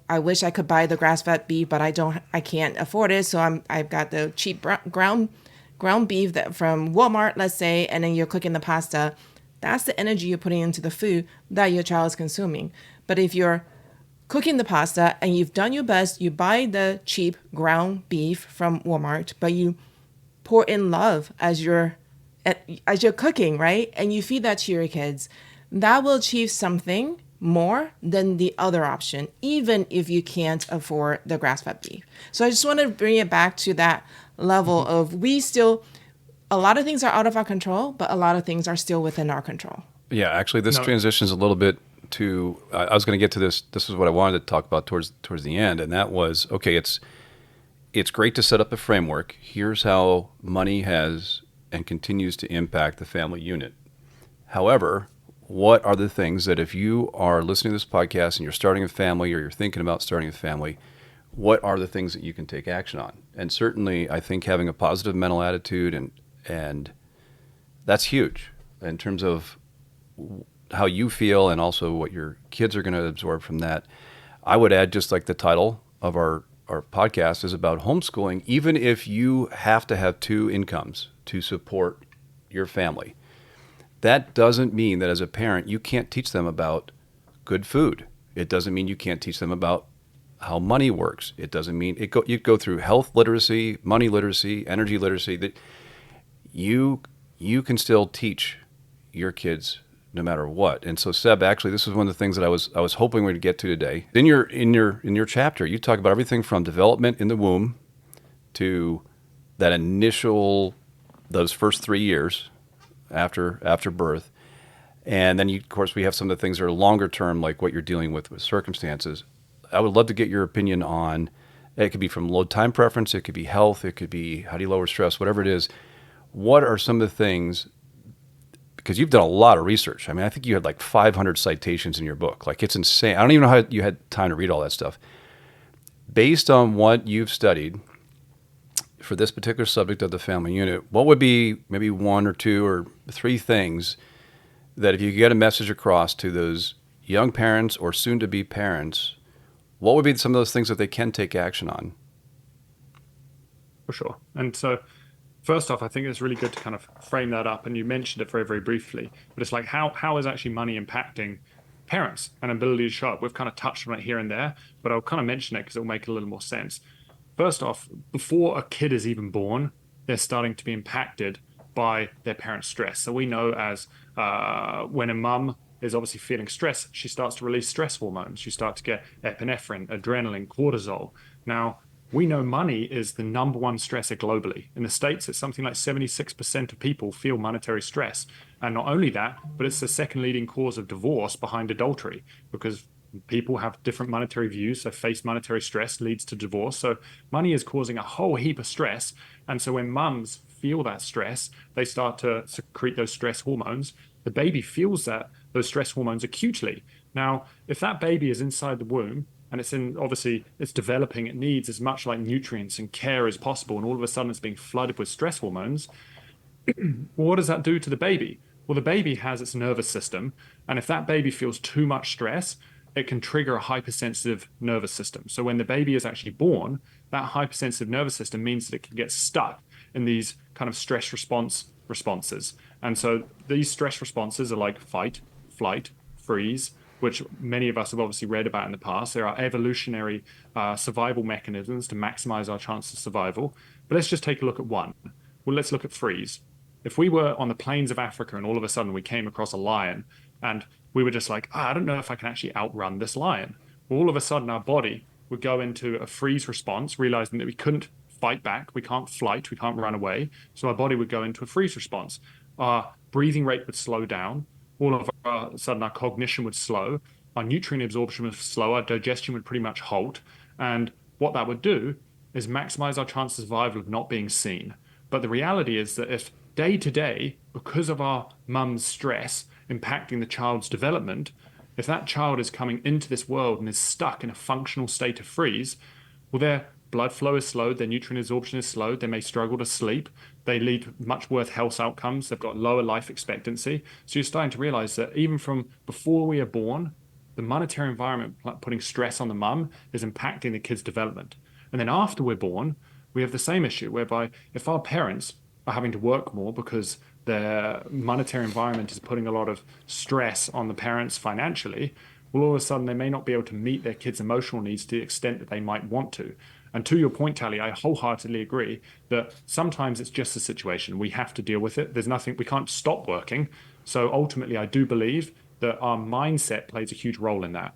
I wish I could buy the grass-fed beef, but I can't afford it. So I've got the cheap ground beef from Walmart, let's say, and then you're cooking the pasta. That's the energy you're putting into the food that your child is consuming. But if you're cooking the pasta and you've done your best, you buy the cheap ground beef from Walmart, but you pour in love as you're cooking, right? And you feed that to your kids, that will achieve something more than the other option, even if you can't afford the grass-fed beef. So I just want to bring it back to that level of a lot of things are out of our control, but a lot of things are still within our control. Yeah, actually, this transitions a little bit to, I was going to get to this. This is what I wanted to talk about towards the end, and that was, okay, it's great to set up a framework. Here's how money has and continues to impact the family unit. However, what are the things that if you are listening to this podcast and you're starting a family or you're thinking about starting a family, what are the things that you can take action on? And certainly, I think having a positive mental attitude and that's huge in terms of how you feel and also what your kids are going to absorb from that. I would add, just like the title of our podcast is about homeschooling, even if you have to have 2 incomes to support your family, that doesn't mean that as a parent you can't teach them about good food. It doesn't mean you can't teach them about how money works. It doesn't mean you go through health literacy, money literacy, energy literacy, that you can still teach your kids no matter what. And so, Seb, actually, this is one of the things that I was hoping we'd get to today. In your chapter, you talk about everything from development in the womb to that those first 3 years after birth, and then of course we have some of the things that are longer term, like what you're dealing with circumstances. I would love to get your opinion on. It could be from low time preference, it could be health, it could be how do you lower stress, whatever it is. What are some of the things? because you've done a lot of research. I mean, I think you had like 500 citations in your book. Like, it's insane. I don't even know how you had time to read all that stuff. Based on what you've studied for this particular subject of the family unit, what would be maybe one or two or three things that if you could get a message across to those young parents or soon-to-be parents, what would be some of those things that they can take action on? For sure. And so, first off, I think it's really good to kind of frame that up. And you mentioned it very, very briefly, but it's like how is actually money impacting parents and ability to show up? We've kind of touched on it here and there, but I'll kind of mention it because it'll make a little more sense. First off, before a kid is even born, they're starting to be impacted by their parents' stress. So we know as when a mum is obviously feeling stress, she starts to release stress hormones. You start to get epinephrine, adrenaline, cortisol. Now, we know money is the number one stressor globally. In the States, it's something like 76% of people feel monetary stress. And not only that, but it's the second leading cause of divorce behind adultery, because people have different monetary views. So face monetary stress leads to divorce. So money is causing a whole heap of stress. And so when mums feel that stress, they start to secrete those stress hormones. The baby feels those stress hormones acutely. Now, if that baby is inside the womb, and obviously it's developing, it needs as much like nutrients and care as possible, and all of a sudden it's being flooded with stress hormones. Well, what does that do to the baby? Well, the baby has its nervous system, and if that baby feels too much stress, it can trigger a hypersensitive nervous system. So when the baby is actually born, that hypersensitive nervous system means that it can get stuck in these kind of stress responses. And so these stress responses are like fight, flight, freeze, which many of us have obviously read about in the past. There are evolutionary survival mechanisms to maximize our chance of survival. But let's just take a look at one. Well, let's look at freeze. If we were on the plains of Africa and all of a sudden we came across a lion and we were just like, I don't know if I can actually outrun this lion. Well, all of a sudden our body would go into a freeze response, realizing that we couldn't fight back, we can't flight, we can't run away. So our body would go into a freeze response. Our breathing rate would slow down. All of a sudden our cognition would slow, our nutrient absorption would slow, our digestion would pretty much halt. And what that would do is maximize our chance of survival of not being seen. But the reality is that if day to day, because of our mum's stress impacting the child's development, if that child is coming into this world and is stuck in a functional state of freeze, well, their blood flow is slowed, their nutrient absorption is slowed, they may struggle to sleep, they lead much worse health outcomes, they've got lower life expectancy. So you're starting to realize that even from before we are born, the monetary environment putting stress on the mum is impacting the kid's development. And then after we're born, we have the same issue whereby if our parents are having to work more because their monetary environment is putting a lot of stress on the parents financially, well, all of a sudden they may not be able to meet their kids' emotional needs to the extent that they might want to. And to your point, Tally, I wholeheartedly agree that sometimes it's just a situation. We have to deal with it. There's nothing, we can't stop working. So ultimately, I do believe that our mindset plays a huge role in that.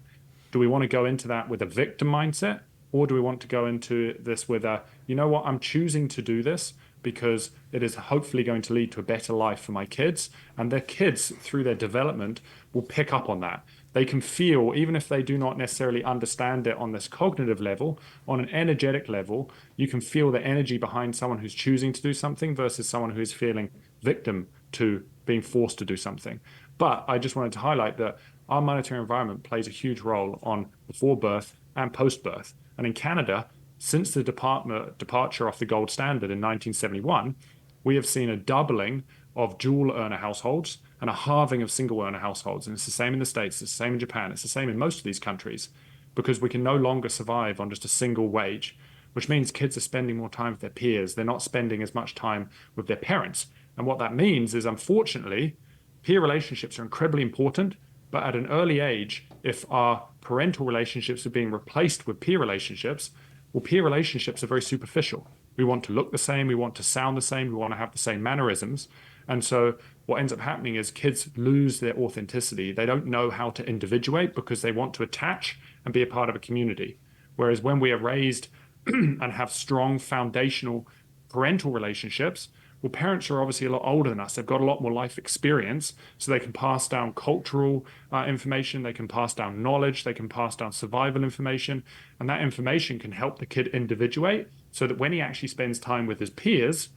Do we want to go into that with a victim mindset? Or do we want to go into this with you know what, I'm choosing to do this because it is hopefully going to lead to a better life for my kids, and their kids, through their development, will pick up on that. They can feel, even if they do not necessarily understand it on this cognitive level, on an energetic level, you can feel the energy behind someone who's choosing to do something versus someone who is feeling victim to being forced to do something. But I just wanted to highlight that our monetary environment plays a huge role on before birth and post birth. And in Canada, since the departure off the gold standard in 1971, we have seen a doubling of dual earner households and a halving of single earner households. And it's the same in the States, it's the same in Japan, it's the same in most of these countries, because we can no longer survive on just a single wage, which means kids are spending more time with their peers. They're not spending as much time with their parents. And what that means is, unfortunately, peer relationships are incredibly important, but at an early age, if our parental relationships are being replaced with peer relationships, well, peer relationships are very superficial. We want to look the same, we want to sound the same, we want to have the same mannerisms. And so what ends up happening is kids lose their authenticity. They don't know how to individuate because they want to attach and be a part of a community. Whereas when we are raised and have strong foundational parental relationships, well, parents are obviously a lot older than us. They've got a lot more life experience, so they can pass down cultural information, they can pass down knowledge, they can pass down survival information, and that information can help the kid individuate so that when he actually spends time with his peers,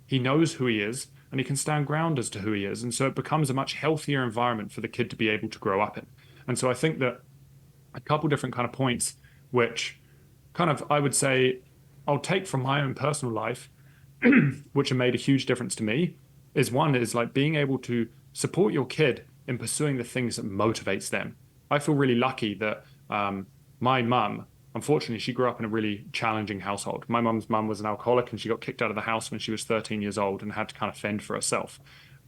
he knows who he is, and he can stand ground as to who he is. And so it becomes a much healthier environment for the kid to be able to grow up in. And so I think that a couple different kind of points, which kind of I would say I'll take from my own personal life, which have made a huge difference to me, is one is like being able to support your kid in pursuing the things that motivates them. I feel really lucky that my mum, unfortunately, she grew up in a really challenging household. My mum's mum was an alcoholic and she got kicked out of the house when she was 13 years old and had to kind of fend for herself.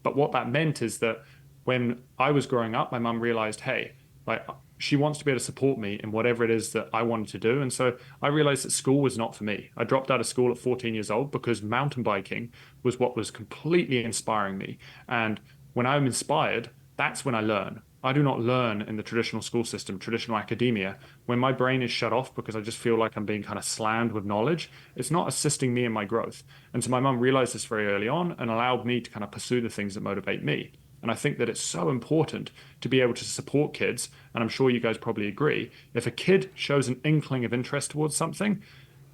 But what that meant is that when I was growing up, my mum realized, hey, like she wants to be able to support me in whatever it is that I wanted to do. And so I realized that school was not for me. I dropped out of school at 14 years old because mountain biking was what was completely inspiring me. And when I'm inspired, that's when I learn. I do not learn in the traditional school system, traditional academia. When my brain is shut off because I just feel like I'm being kind of slammed with knowledge, it's not assisting me in my growth. And so my mum realized this very early on and allowed me to kind of pursue the things that motivate me. And I think that it's so important to be able to support kids. And I'm sure you guys probably agree. If a kid shows an inkling of interest towards something,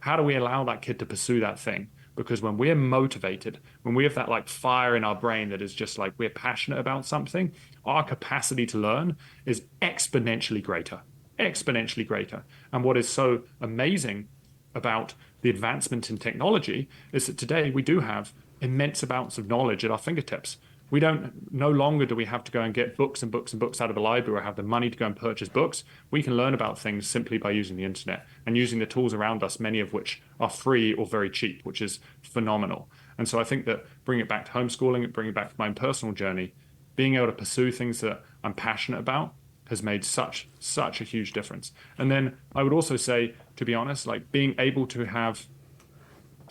how do we allow that kid to pursue that thing? Because when we're motivated, when we have that like fire in our brain that is just like we're passionate about something, our capacity to learn is exponentially greater, exponentially greater. And what is so amazing about the advancement in technology is that today we do have immense amounts of knowledge at our fingertips. We don't, no longer do we have to go and get books and books and books out of the library or have the money to go and purchase books. We can learn about things simply by using the internet and using the tools around us, many of which are free or very cheap, which is phenomenal. And so I think that bring it back to homeschooling, bring it back to my own personal journey, being able to pursue things that I'm passionate about has made such a huge difference. And then I would also say, to be honest, like being able to have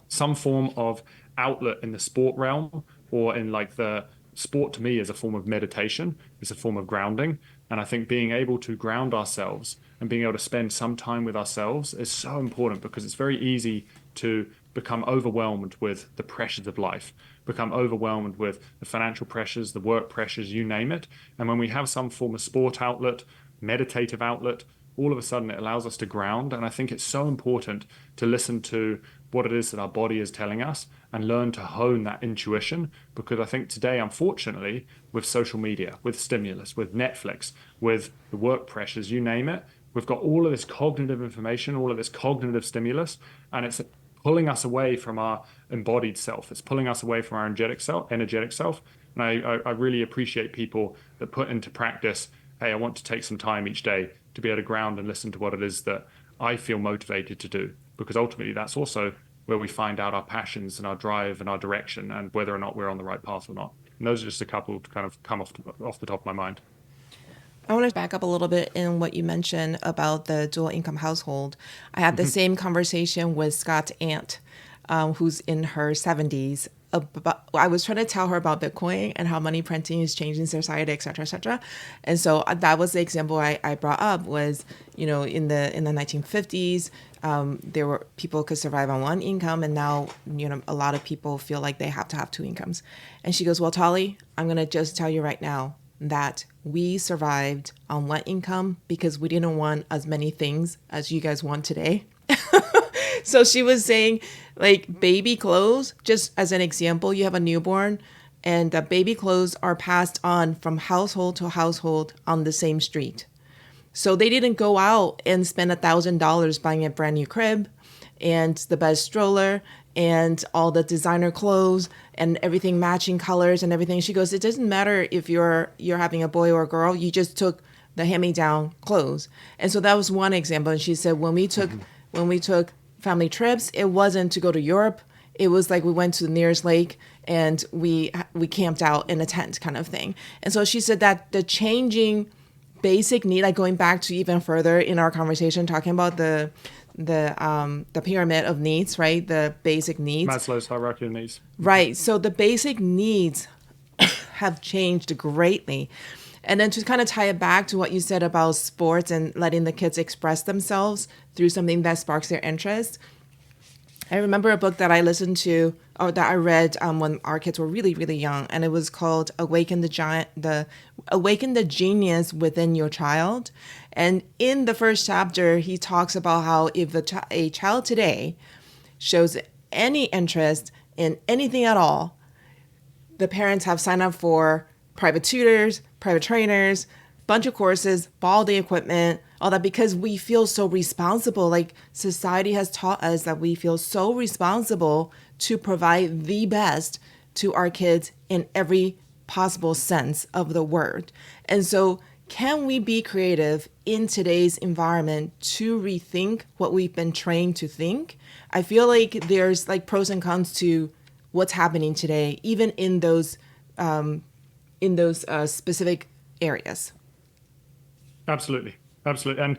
some form of outlet in the sport realm or in like the sport to me is a form of meditation, is a form of grounding. And I think being able to ground ourselves and being able to spend some time with ourselves is so important because it's very easy to become overwhelmed with the pressures of life, become overwhelmed with the financial pressures, the work pressures, you name it. And when we have some form of sport outlet, meditative outlet, all of a sudden it allows us to ground. And I think it's so important to listen to what it is that our body is telling us and learn to hone that intuition. Because I think today, unfortunately, with social media, with stimulus, with Netflix, with the work pressures, you name it, we've got all of this cognitive information, all of this cognitive stimulus, and it's pulling us away from our embodied self. It's pulling us away from our energetic self. And I really appreciate people that put into practice, hey, I want to take some time each day to be able to ground and listen to what it is that I feel motivated to do. Because ultimately, that's also where we find out our passions and our drive and our direction and whether or not we're on the right path or not. And those are just a couple to kind of come off the top of my mind. I want to back up a little bit in what you mentioned about the dual income household. I had the same conversation with Scott's aunt, who's in her 70s. I was trying to tell her about Bitcoin and how money printing is changing society, et cetera, et cetera. And so that was the example I brought up was, in the 1950s, there were people could survive on one income. And now, a lot of people feel like they have to have two incomes. And she goes, well, Tali, I'm going to just tell you right now that we survived on one income because we didn't want as many things as you guys want today. So she was saying, like, baby clothes, just as an example, you have a newborn and the baby clothes are passed on from household to household on the same street. So they didn't go out and spend $1,000 buying a brand new crib and the best stroller and all the designer clothes and everything matching colors and everything. She goes, it doesn't matter if you're having a boy or a girl, you just took the hand-me-down clothes. And so that was one example. And she said, when we took family trips, it wasn't to go to Europe. It was like we went to the nearest lake and we camped out in a tent kind of thing. And so she said that the changing basic need, like going back to even further in our conversation, talking about the pyramid of needs, right? The basic needs. Maslow's hierarchy of needs. Right. So the basic needs have changed greatly. And then to kind of tie it back to what you said about sports and letting the kids express themselves through something that sparks their interest. I remember a book that I listened to or that I read when our kids were really, really young, and it was called Awaken the Genius Within Your Child. And in the first chapter, he talks about how if a child today shows any interest in anything at all, the parents have signed up for private tutors, private trainers, bunch of courses, ball day equipment, all that, because we feel so responsible. Like society has taught us that we feel so responsible to provide the best to our kids in every possible sense of the word. And so can we be creative in today's environment to rethink what we've been trained to think? I feel like there's like pros and cons to what's happening today, even in those specific areas. Absolutely. Absolutely. And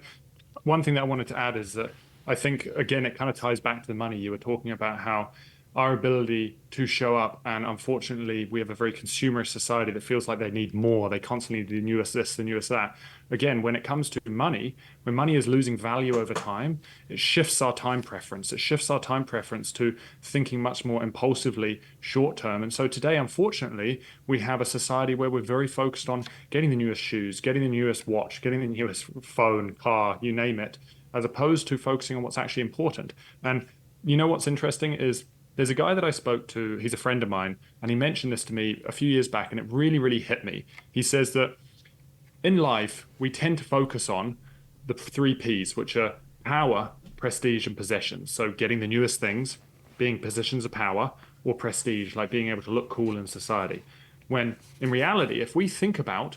one thing that I wanted to add is that I think, again, it kind of ties back to the money. You were talking about how our ability to show up, and unfortunately, we have a very consumerist society that feels like they need more. They constantly need the newest this, the newest that. Again, when it comes to money, when money is losing value over time, it shifts our time preference. It shifts our time preference to thinking much more impulsively short term. And so today, unfortunately, we have a society where we're very focused on getting the newest shoes, getting the newest watch, getting the newest phone, car, you name it, as opposed to focusing on what's actually important. And you know what's interesting is there's a guy that I spoke to, he's a friend of mine, and he mentioned this to me a few years back, and it really, really hit me. He says that in life, we tend to focus on the 3 Ps, which are power, prestige, and possessions. So getting the newest things, being positions of power, or prestige, like being able to look cool in society. When in reality, if we think about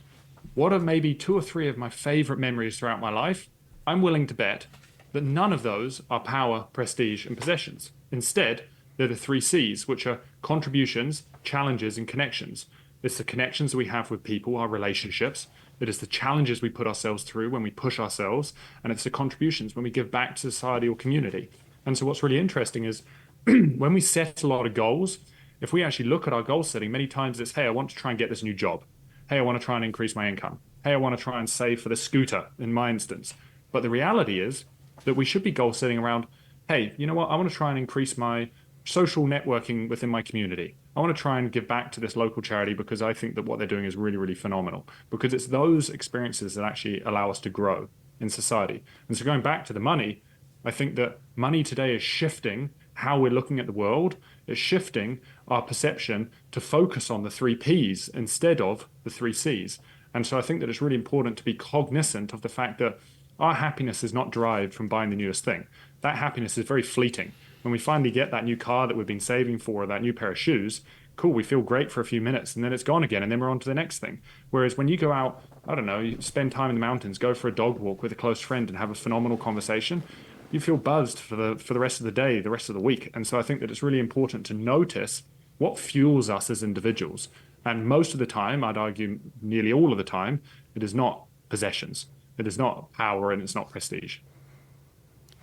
what are maybe 2 or 3 of my favorite memories throughout my life, I'm willing to bet that none of those are power, prestige, and possessions. Instead, they're the 3 Cs, which are contributions, challenges, and connections. It's the connections that we have with people, our relationships. It is the challenges we put ourselves through when we push ourselves. And it's the contributions when we give back to society or community. And so what's really interesting is when we set a lot of goals, if we actually look at our goal setting, many times it's, hey, I want to try and get this new job. Hey, I want to try and increase my income. Hey, I want to try and save for the scooter, in my instance. But the reality is that we should be goal setting around, hey, you know what? I want to try and increase my social networking within my community. I want to try and give back to this local charity because I think that what they're doing is really, really phenomenal. Because it's those experiences that actually allow us to grow in society. And so going back to the money, I think that money today is shifting how we're looking at the world. It's shifting our perception to focus on the 3 Ps instead of the 3 Cs. And so I think that it's really important to be cognizant of the fact that our happiness is not derived from buying the newest thing. That happiness is very fleeting. When we finally get that new car that we've been saving for, or that new pair of shoes, cool, we feel great for a few minutes and then it's gone again and then we're on to the next thing. Whereas when you go out, I don't know, you spend time in the mountains, go for a dog walk with a close friend and have a phenomenal conversation, you feel buzzed for the rest of the day, the rest of the week. And so I think that it's really important to notice what fuels us as individuals. And most of the time, I'd argue nearly all of the time, it is not possessions. It is not power and it's not prestige.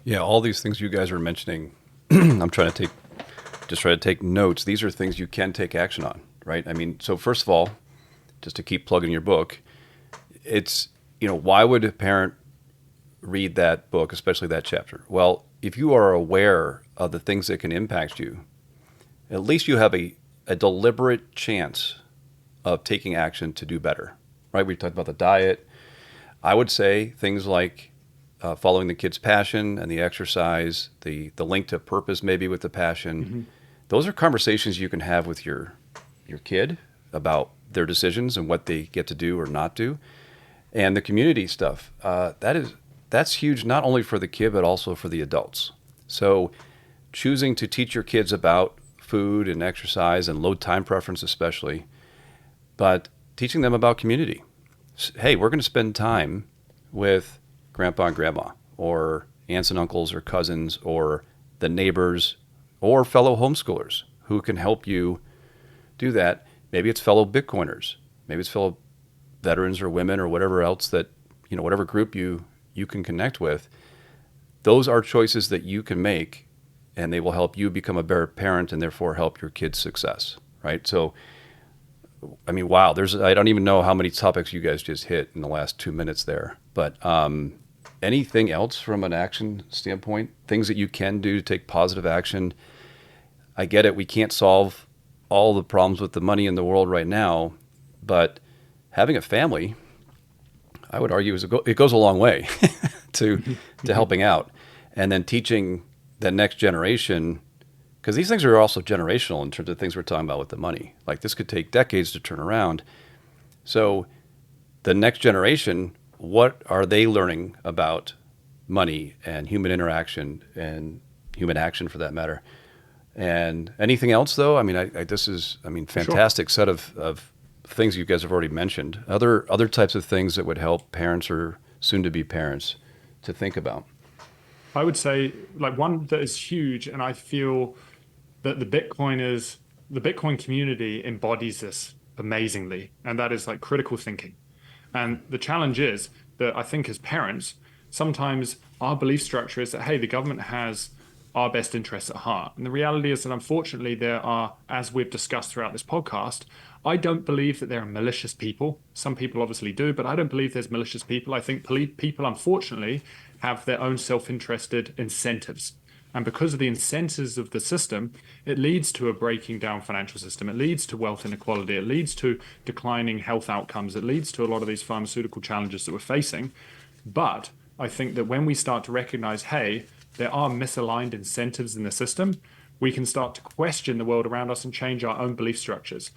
Yeah, all these things you guys are mentioning, I'm trying to take notes. These are things you can take action on, right? I mean, so first of all, just to keep plugging your book, it's, why would a parent read that book, especially that chapter? Well, if you are aware of the things that can impact you, at least you have a deliberate chance of taking action to do better, right? We talked about the diet. I would say things like following the kid's passion and the exercise, the link to purpose maybe with the passion. Mm-hmm. Those are conversations you can have with your kid about their decisions and what they get to do or not do. And the community stuff, that's huge not only for the kid but also for the adults. So choosing to teach your kids about food and exercise and low time preference especially, but teaching them about community. Hey, we're going to spend time with grandpa and grandma, or aunts and uncles, or cousins, or the neighbors, or fellow homeschoolers who can help you do that. Maybe it's fellow Bitcoiners. Maybe it's fellow veterans or women or whatever else that, whatever group you can connect with. Those are choices that you can make, and they will help you become a better parent and therefore help your kids' success, right? So, I mean, wow, I don't even know how many topics you guys just hit in the last 2 minutes there. But anything else from an action standpoint? Things that you can do to take positive action? I get it. We can't solve all the problems with the money in the world right now, but having a family, I would argue, it goes a long way to helping out. And then teaching the next generation, because these things are also generational in terms of things we're talking about with the money. Like this could take decades to turn around. So the next generation, what are they learning about money and human interaction and human action for that matter? And anything else though? I mean, this is, fantastic set of things you guys have already mentioned. Other types of things that would help parents or soon to be parents to think about. I would say like one that is huge, and I feel that the Bitcoin community embodies this amazingly, and that is like critical thinking. And the challenge is that I think as parents, sometimes our belief structure is that, hey, the government has our best interests at heart. And the reality is that unfortunately there are, as we've discussed throughout this podcast, I don't believe that there are malicious people. Some people obviously do, but I don't believe there's malicious people. I think people, unfortunately, have their own self-interested incentives. And because of the incentives of the system, it leads to a breaking down financial system. It leads to wealth inequality. It leads to declining health outcomes. It leads to a lot of these pharmaceutical challenges that we're facing. But I think that when we start to recognize, hey, there are misaligned incentives in the system, we can start to question the world around us and change our own belief structures.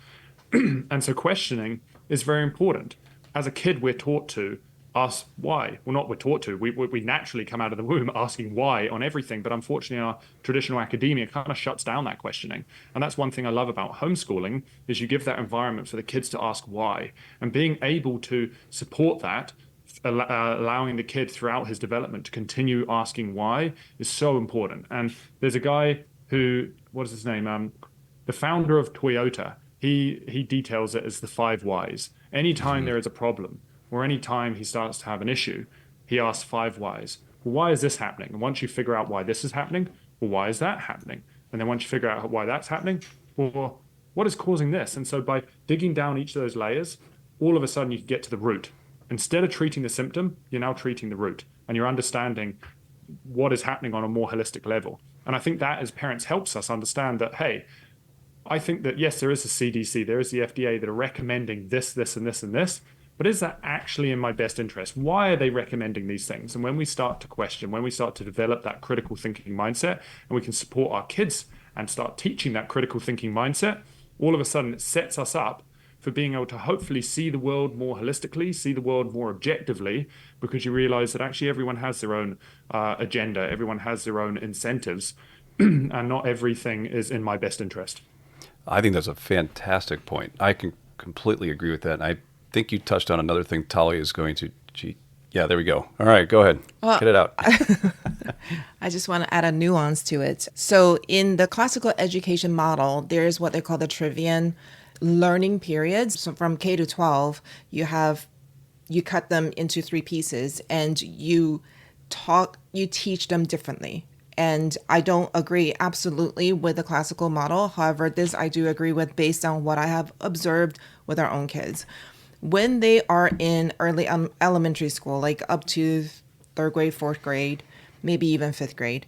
And so questioning is very important. As a kid, we're taught to ask why. Well, not we're taught to. We naturally come out of the womb asking why on everything. But unfortunately, our traditional academia kind of shuts down that questioning. And that's one thing I love about homeschooling is you give that environment for the kids to ask why. And being able to support that, allowing the kid throughout his development to continue asking why is so important. And there's a guy who, what is his name? The founder of Toyota. He details it as the 5 whys. Anytime there is a problem or anytime he starts to have an issue, he asks 5 whys. Well, why is this happening? And once you figure out why this is happening, well, why is that happening? And then once you figure out why that's happening, well, what is causing this? And so by digging down each of those layers, all of a sudden you can get to the root. Instead of treating the symptom, you're now treating the root and you're understanding what is happening on a more holistic level. And I think that as parents helps us understand that, hey, I think that, yes, there is a CDC, there is the FDA that are recommending this, this, and this, and this, but is that actually in my best interest? Why are they recommending these things? And when we start to question, when we start to develop that critical thinking mindset, and we can support our kids and start teaching that critical thinking mindset, all of a sudden it sets us up for being able to hopefully see the world more holistically, see the world more objectively, because you realize that actually everyone has their own agenda, everyone has their own incentives, and not everything is in my best interest. I think that's a fantastic point. I can completely agree with that. And I think you touched on another thing Talia is going to. Yeah, there we go. All right, go ahead. Well, get it out. I just want to add a nuance to it. So in the classical education model, there's what they call the Trivian learning periods. So from K to 12, you cut them into 3 pieces and you teach them differently. And I don't agree absolutely with the classical model. However, this I do agree with based on what I have observed with our own kids. When they are in early elementary school, like up to 3rd grade, 4th grade, maybe even 5th grade,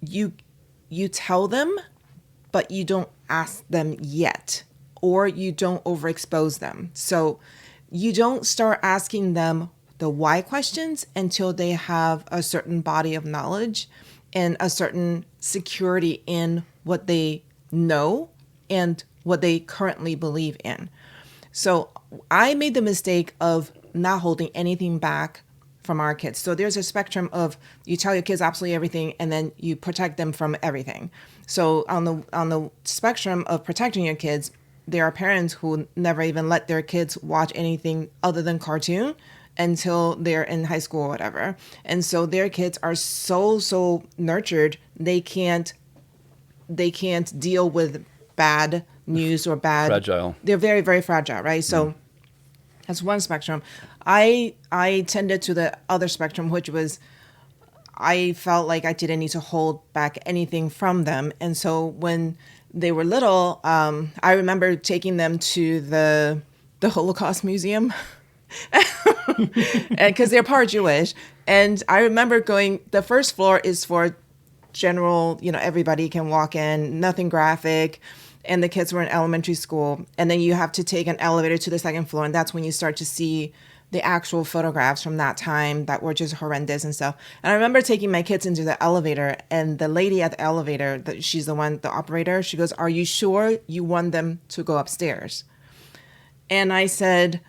you tell them, but you don't ask them yet, or you don't overexpose them. So you don't start asking them the why questions until they have a certain body of knowledge and a certain security in what they know and what they currently believe in. So I made the mistake of not holding anything back from our kids. So there's a spectrum of you tell your kids absolutely everything and then you protect them from everything. So on the spectrum of protecting your kids, there are parents who never even let their kids watch anything other than cartoon until they're in high school or whatever. And so their kids are so nurtured, they can't deal with bad news or bad. Fragile. They're very, very fragile, right? So that's one spectrum. I tended to the other spectrum, which was I felt like I didn't need to hold back anything from them. And so when they were little, I remember taking them to the Holocaust Museum because they're part Jewish. And I remember going, the first floor is for general, everybody can walk in, nothing graphic. And the kids were in elementary school. And then you have to take an elevator to the 2nd floor. And that's when you start to see the actual photographs from that time that were just horrendous and stuff. And I remember taking my kids into the elevator, and the lady at the elevator, she's the operator, she goes, "Are you sure you want them to go upstairs?" And I said,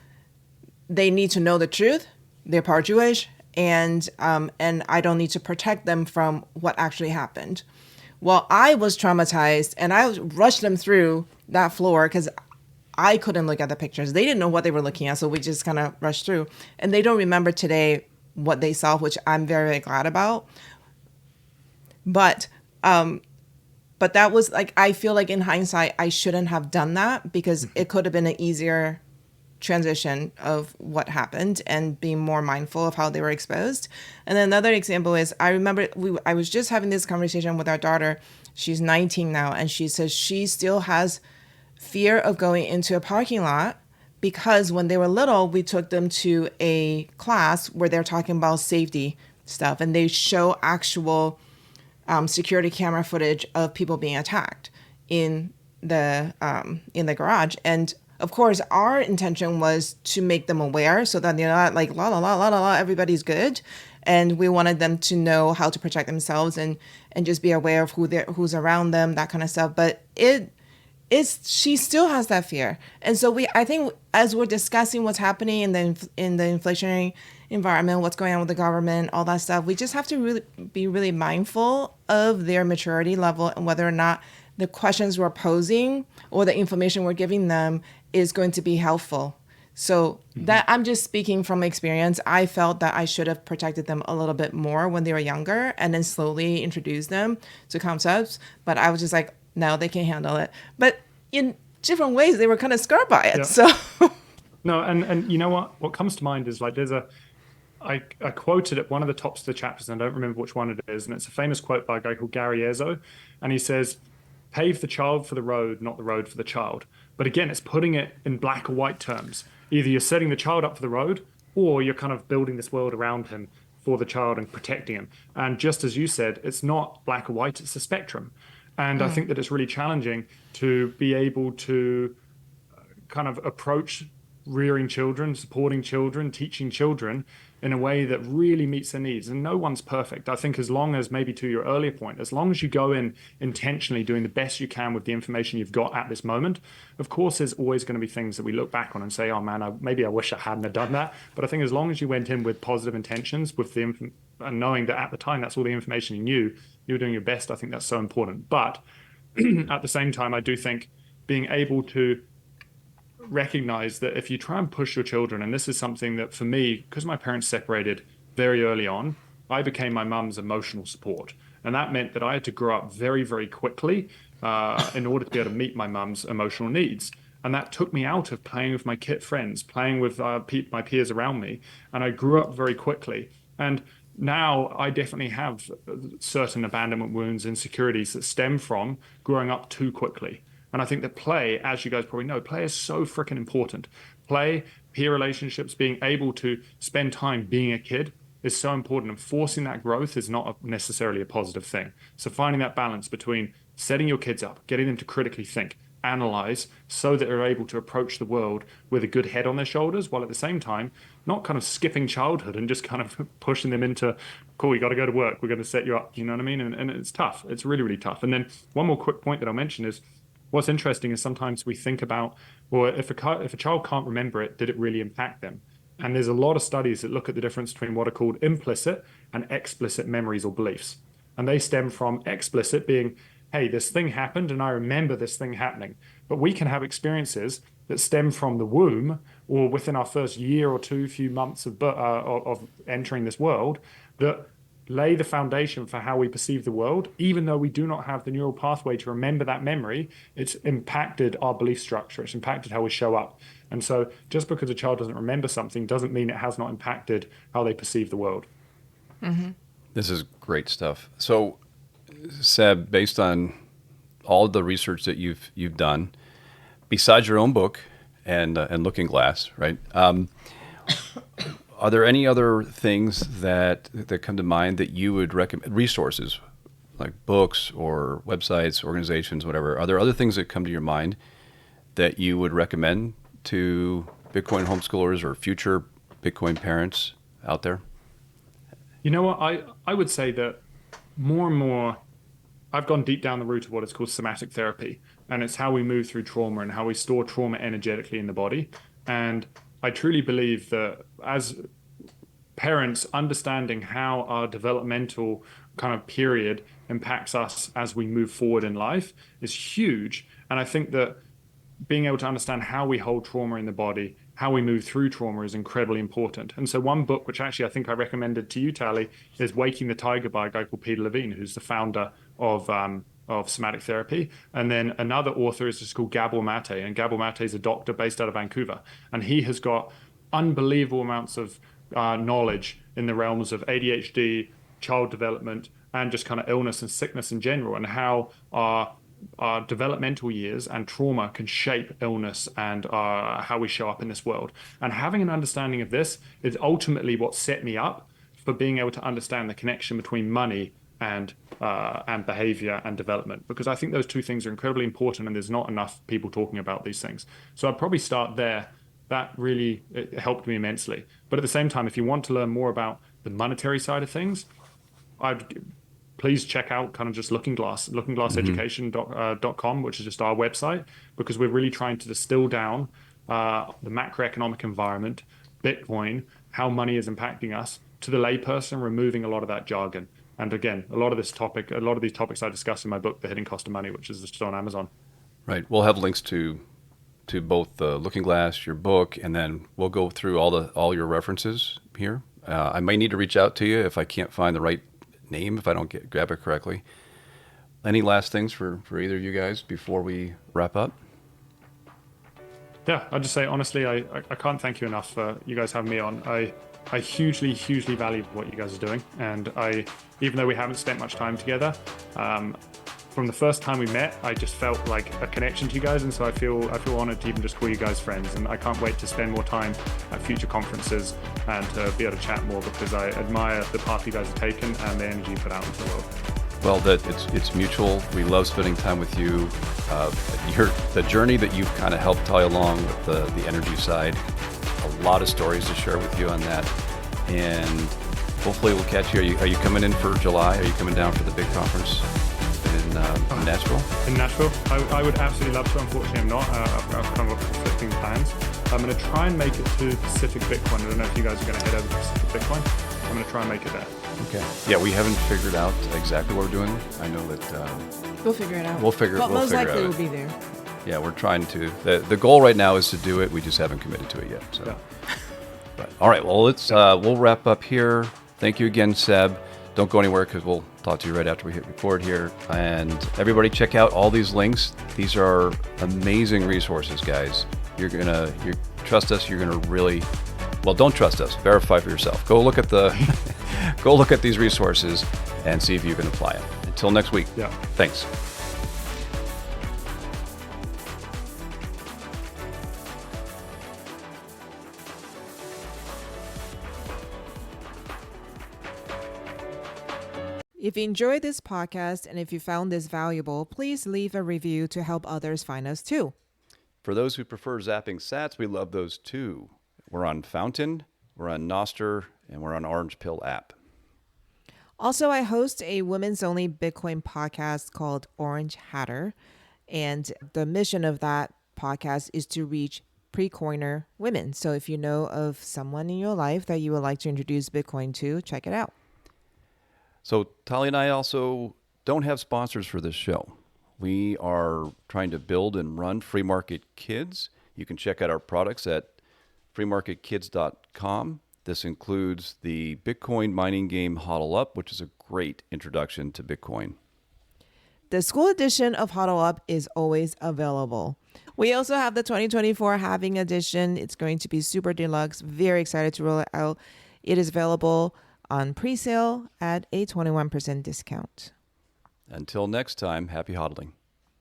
"They need to know the truth. They're part Jewish, and I don't need to protect them from what actually happened." Well, I was traumatized, and I rushed them through that floor because I couldn't look at the pictures. They didn't know what they were looking at, so we just kind of rushed through. And they don't remember today what they saw, which I'm very, very glad about. But that was like, I feel like in hindsight, I shouldn't have done that because it could have been an easier transition of what happened and being more mindful of how they were exposed. And then another example is, I remember I was just having this conversation with our daughter. She's 19 now, and she says she still has fear of going into a parking lot because when they were little, we took them to a class where they're talking about safety stuff, and they show actual security camera footage of people being attacked in the garage. And of course, our intention was to make them aware so that they're not like la la la la la la, everybody's good. And we wanted them to know how to protect themselves and just be aware of who's around them, that kind of stuff. But she still has that fear. And so I think as we're discussing what's happening in the inflationary environment, what's going on with the government, all that stuff, we just have to really be really mindful of their maturity level and whether or not the questions we're posing or the information we're giving them is going to be helpful. So that, I'm just speaking from experience. I felt that I should have protected them a little bit more when they were younger and then slowly introduced them to concepts. But I was just like, no, they can't handle it. But in different ways, they were kind of scared by it. Yeah. So no, and you know what comes to mind is like I quoted at one of the tops of the chapters, and I don't remember which one it is, and it's a famous quote by a guy called Gary Ezzo, and he says, "Pave the child for the road, not the road for the child." But again, it's putting it in black or white terms. Either you're setting the child up for the road, or you're kind of building this world around him for the child and protecting him. And just as you said, it's not black or white, it's a spectrum. And I think that it's really challenging to be able to kind of approach rearing children, supporting children, teaching children in a way that really meets their needs. And no one's perfect. I think as long as, maybe to your earlier point, as long as you go in intentionally doing the best you can with the information you've got at this moment, of course, there's always going to be things that we look back on and say, oh man, maybe I wish I hadn't have done that. But I think as long as you went in with positive intentions, with and knowing that at the time, that's all the information you knew, you were doing your best. I think that's so important. But at the same time, I do think being able to recognize that if you try and push your children, and this is something that for me, because my parents separated very early on, I became my mum's emotional support. And that meant that I had to grow up very, very quickly in order to be able to meet my mum's emotional needs. And that took me out of playing with my kid friends, playing with my peers around me. And I grew up very quickly. And now I definitely have certain abandonment wounds, insecurities that stem from growing up too quickly. And I think that play, as you guys probably know, play is so freaking important. Play, peer relationships, being able to spend time being a kid is so important. And forcing that growth is not necessarily a positive thing. So finding that balance between setting your kids up, getting them to critically think, analyze, so that they're able to approach the world with a good head on their shoulders, while at the same time, not kind of skipping childhood and just kind of pushing them into, cool, you got to go to work, we're going to set you up, you know what I mean? And it's tough. It's really, really tough. And then one more quick point that I'll mention is, what's interesting is sometimes we think about, well, if a child can't remember it, did it really impact them? And there's a lot of studies that look at the difference between what are called implicit and explicit memories or beliefs. And they stem from explicit being, hey, this thing happened and I remember this thing happening. But we can have experiences that stem from the womb or within our first year or two, few months of entering this world that lay the foundation for how we perceive the world. Even though we do not have the neural pathway to remember that memory, it's impacted our belief structure. It's impacted how we show up. And so just because a child doesn't remember something doesn't mean it has not impacted how they perceive the world. Mm-hmm. This is great stuff. So, Seb, based on all the research that you've done, besides your own book and Looking Glass, right? Are there any other things that come to mind that you would recommend, resources like books or websites, organizations, whatever? Are there other things that come to your mind that you would recommend to Bitcoin homeschoolers or future Bitcoin parents out there? You know what? I would say that more and more, I've gone deep down the route of what is called somatic therapy, and it's how we move through trauma and how we store trauma energetically in the body. And I truly believe that as parents, understanding how our developmental kind of period impacts us as we move forward in life is huge. And I think that being able to understand how we hold trauma in the body, how we move through trauma is incredibly important. And so one book, which actually I think I recommended to you, Tally, is Waking the Tiger by a guy called Peter Levine, who's the founder of somatic therapy. And then another author is just called Gabor Mate. And Gabor Mate is a doctor based out of Vancouver. And he has got unbelievable amounts of knowledge in the realms of ADHD, child development, and just kind of illness and sickness in general, and how our developmental years and trauma can shape illness and how we show up in this world. And having an understanding of this is ultimately what set me up for being able to understand the connection between money and behavior and development, because I think those two things are incredibly important, and there's not enough people talking about these things. So I'd probably start there. That really it helped me immensely. But at the same time, if you want to learn more about the monetary side of things, I'd please check out kind of just lookingglasseducation.com, which is just our website, because we're really trying to distill down the macroeconomic environment, Bitcoin, how money is impacting us, to the layperson, removing a lot of that jargon. And again, a lot of these topics I discuss in my book, The Hidden Cost of Money, which is just on Amazon. Right. We'll have links to both Looking Glass, your book, and then we'll go through all your references here. I may need to reach out to you if I can't find the right name, if I don't grab it correctly. Any last things for either of you guys before we wrap up? Yeah, I'd just say, honestly, I can't thank you enough for you guys having me on. I hugely, hugely value what you guys are doing. And even though we haven't spent much time together, from the first time we met, I just felt like a connection to you guys. And so I feel honored to even just call you guys friends. And I can't wait to spend more time at future conferences and to be able to chat more, because I admire the path you guys have taken and the energy you put out into the world. Well, it's mutual. We love spending time with you. The journey that you've kind of helped tie along with the energy side, a lot of stories to share with you on that. And hopefully we'll catch you. Are you coming in for July? Are you coming down for the big conference in Nashville? In Nashville? I would absolutely love to. Unfortunately, I'm not. I've kind of got conflicting plans. I'm going to try and make it to Pacific Bitcoin. I don't know if you guys are going to head over to Pacific Bitcoin. I'm going to try and make it there. Okay. Yeah, we haven't figured out exactly what we're doing. I know that We'll figure it out. we'll figure But we'll most figure likely out. we'll be there. Yeah, we're trying to. The goal right now is to do it. We just haven't committed to it yet. So, Yeah. But all right. Well, we'll wrap up here. Thank you again, Seb. Don't go anywhere, because we'll talk to you right after we hit record here. And everybody, check out all these links. These are amazing resources, guys. You trust us. You're gonna really. Well, don't trust us. Verify for yourself. Go look at go look at these resources and see if you can apply it. Until next week. Yeah. Thanks. If you enjoyed this podcast and if you found this valuable, please leave a review to help others find us too. For those who prefer zapping sats, we love those too. We're on Fountain, we're on Noster, and we're on Orange Pill app. Also, I host a women's only Bitcoin podcast called Orange Hatter. And the mission of that podcast is to reach pre-coiner women. So if you know of someone in your life that you would like to introduce Bitcoin to, check it out. So Tali and I also don't have sponsors for this show. We are trying to build and run Free Market Kids. You can check out our products at freemarketkids.com. This includes the Bitcoin mining game HODL Up, which is a great introduction to Bitcoin. The school edition of HODL Up is always available. We also have the 2024 Halving Edition. It's going to be super deluxe. Very excited to roll it out. It is available on pre-sale at a 21% discount. Until next time, happy hodling.